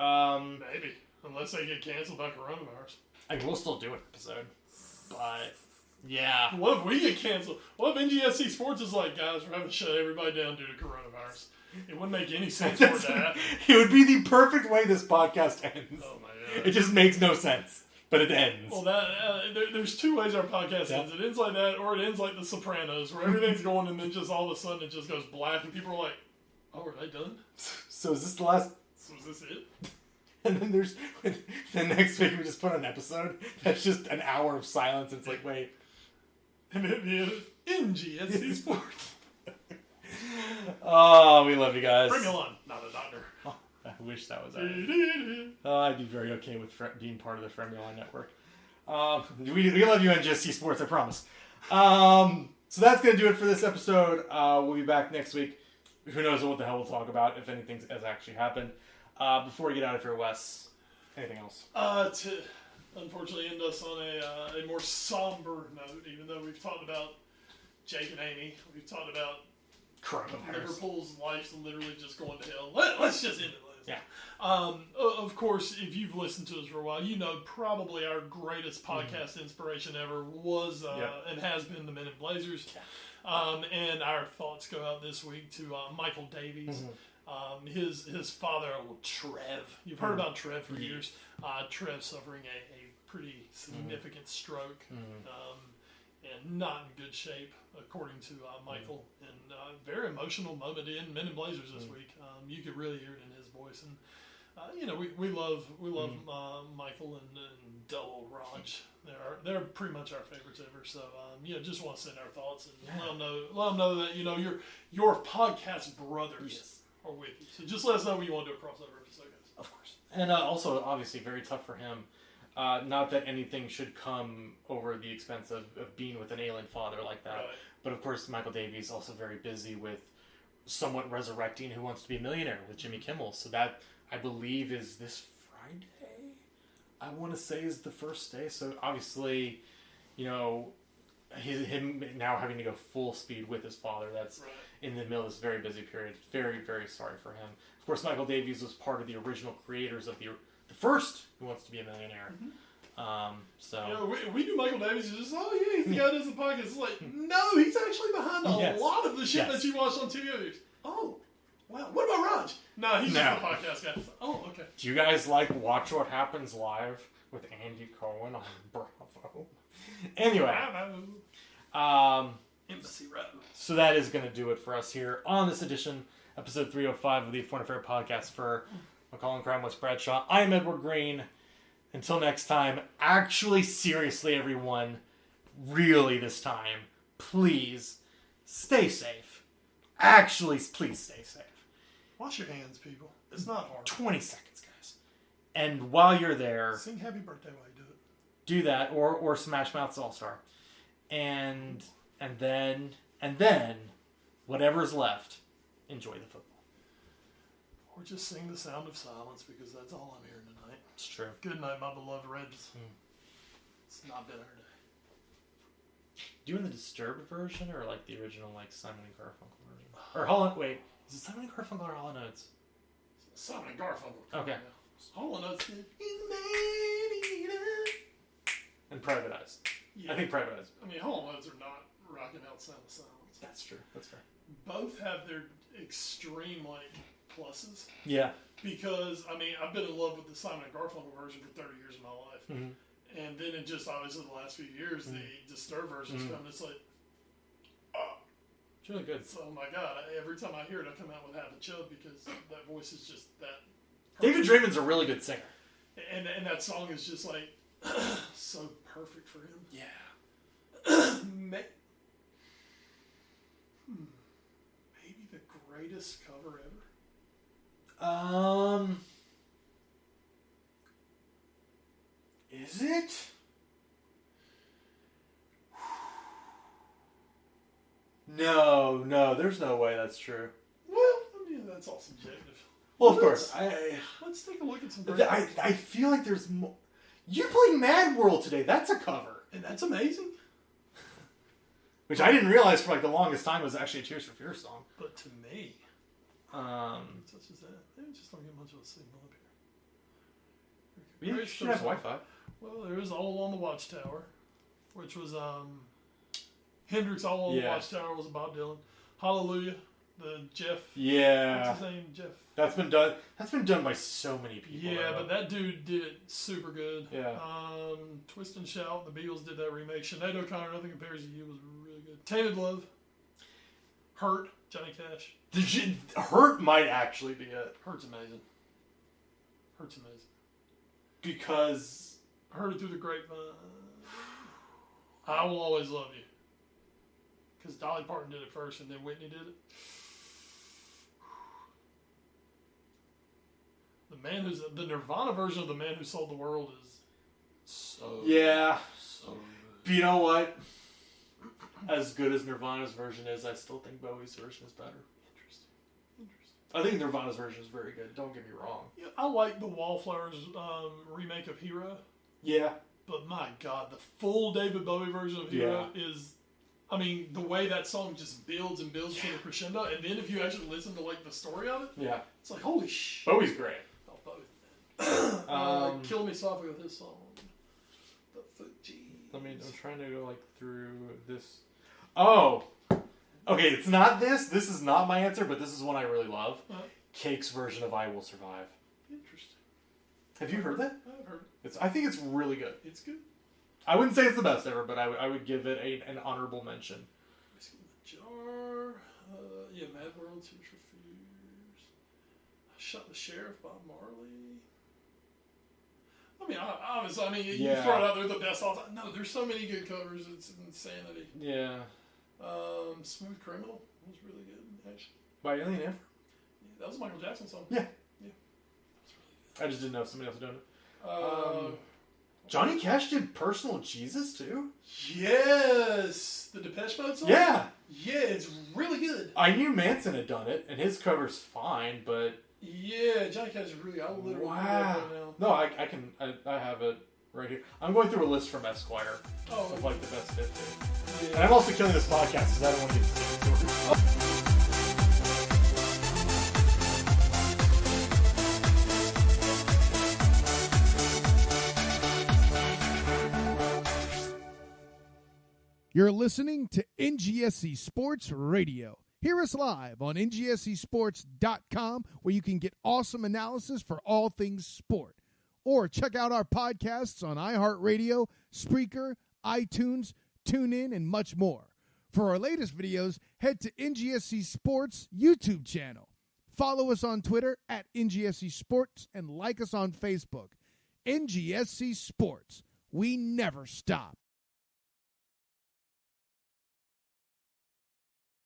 Maybe. Unless they get canceled by coronavirus. I mean, we'll still do an episode. But, yeah. What if we get canceled? What if NGSC Sports is like, guys, we're having to shut everybody down due to coronavirus? It wouldn't make any sense for that. It would be the perfect way this podcast ends. Oh, my God. It just makes no sense. But it ends. Well, there's two ways our podcast ends. It ends like that, or it ends like The Sopranos, where everything's going and then just all of a sudden it just goes black and people are like, oh, are they done? So is this the last... So is this it? And then next week we just put an episode that's just an hour of silence. It's like, wait. And it'd be NGSC Sports. Oh, we love you guys. Bring me on, not a doctor. Oh, I wish that was I'd be very okay with being part of the Formula Network. We love you, NGSC Sports, I promise. So that's going to do it for this episode. We'll be back next week. Who knows what the hell we'll talk about, if anything has actually happened. Before we get out of here, Wes, anything else? To unfortunately end us on a more somber note, even though we've talked about Jake and Amy, we've talked about Liverpool's life literally just going to hell. Let's just end it. Yeah. Of course, if you've listened to us for a while, you know probably our greatest podcast inspiration ever was and has been the Men in Blazers. Yeah. And our thoughts go out this week to Michael Davies. His father, Trev. You've heard about Trev for years. Trev suffering a pretty significant stroke. And not in good shape, according to Michael. And very emotional moment in Men in Blazers this week. You could really hear it in his voice. And we love Michael and Double Raj. They're pretty much our favorites ever. So just want to send our thoughts and let them know that your podcast brothers are with you. So just let us know when you want to do a crossover episode, guys. Of course. And also, obviously, very tough for him. Not that anything should come over the expense of being with an alien father like that. Right. But of course, Michael Davies also very busy with somewhat resurrecting Who Wants to Be a Millionaire with Jimmy Kimmel. So that, I believe, is this Friday? I want to say is the first day. So obviously, him now having to go full speed with his father. That's in the middle of this very busy period. Very, very sorry for him. Of course, Michael Davies was part of the original creators of the first Who Wants to Be a Millionaire. We do Michael Davies. Just he's the guy who does the podcast. It's like, no, he's actually behind a lot of the shit that you watch on TV. Oh, wow. What about Raj? No, he's just the podcast guy. Oh, okay. Do you guys Watch What Happens Live with Andy Cohen on Bravo? Anyway, Embassy Road. So that is going to do it for us here on this edition, episode 305 of the Foreign Affair podcast for McCall and Crime, West Bradshaw. I'm Edward Green. Until next time, actually, seriously, everyone, really this time, please stay safe. Actually, please stay safe. Wash your hands, people. It's not hard. 20 seconds, guys. And while you're there, sing Happy Birthday while you do it. Do that, or Smash Mouth's All-Star. And then, whatever's left, enjoy the football. Or just sing the sound of silence, because that's all I'm hearing tonight. It's true. Good night, my beloved Reds. It's not been our day. Doing the Disturbed version, or like the original, like Simon and Garfunkel version? Or Hall wait, is it Simon and Garfunkel or Hall & Oates? Simon and Garfunkel. Okay. Hall & Oates did. And Private Eyes. Yeah. I think Private Eyes. I mean, Hall & Oates are not rocking out Sound of Silence. That's true. That's fair. Both have their extreme, like, pluses. Yeah. Because, I mean, I've been in love with the Simon and Garfunkel version for 30 years of my life. Mm-hmm. And then in just, obviously, the last few years, the Disturbed version's come, it's like, oh. It's really good. So, oh my God, every time I hear it, I come out with half a chub because that voice is just that perfect. David Draymond's a really good singer. And that song is just, like, so perfect for him. Yeah. Maybe the greatest cover ever. Is it? No, there's no way that's true. Well, I mean, that's all subjective. Well, of course. Let's take a look at some. I feel like there's more. You played Mad World today. That's a cover. And that's amazing. Which I didn't realize for like the longest time was actually a Tears for Fears song. But to me, such as that, they just don't get much of a signal up here. You should have Wi-Fi. Well, there is All Along the Watchtower, which was Hendrix. All Along the Watchtower was Bob Dylan. Hallelujah, the Jeff. Yeah. What's his name? Jeff. That's been done by so many people. Yeah, but that dude did it super good. Yeah. Twist and Shout, the Beatles did that remake. Sinead O'Connor, Nothing Compares to You was really good. Tainted Love. Hurt, Johnny Cash. Hurt might actually be it. Hurt's amazing. Hurt's amazing. Because Heard It Through the Grapevine. I Will Always Love You. Because Dolly Parton did it first and then Whitney did it. The Nirvana version of The Man Who Sold the World is so yeah. So good. But you know what? As good as Nirvana's version is, I still think Bowie's version is better. Interesting. I think Nirvana's version is very good. Don't get me wrong. Yeah, I like the Wallflowers remake of Hero. Yeah. But my God, the full David Bowie version of Hero is... I mean, the way that song just builds and builds to the crescendo, and then if you actually listen to like the story of it, it's like, holy shit. Bowie's great. Kill Me Softly with his song. The Fugees. I'm trying to go like through this. Oh, okay. It's not this. This is not my answer, but this is one I really love. Cake's version of "I Will Survive." Interesting. Have you heard that? I've heard it. I think it's really good. It's good. I wouldn't say it's the best ever, but I would give it an honorable mention. Whiskey in the Jar. Mad World, Tears for Fears. Shot the Sheriff, Bob Marley. I mean, obviously, you throw it out there, the best all time. No, there's so many good covers, it's insanity. Yeah. Smooth Criminal was really good, actually. By Alien Amber? Yeah, that was a Michael Jackson song. Yeah. Yeah. That was really good. I just didn't know if somebody else was doing it. Johnny Cash did Personal Jesus, too? Yes! The Depeche Mode song? Yeah! Yeah, it's really good. I knew Manson had done it, and his cover's fine, but... Yeah, Johnny Cash is really... I literally wow. right now. No, I have it right here. I'm going through a list from Esquire of like the best 50. Yeah. And I'm also killing this podcast because I don't want to get sick. You're listening to NGSC Sports Radio. Hear us live on NGSCSports.com, where you can get awesome analysis for all things sport. Or check out our podcasts on iHeartRadio, Spreaker, iTunes, TuneIn, and much more. For our latest videos, head to NGSC Sports YouTube channel. Follow us on Twitter at NGSC Sports and like us on Facebook. NGSC Sports. We never stop.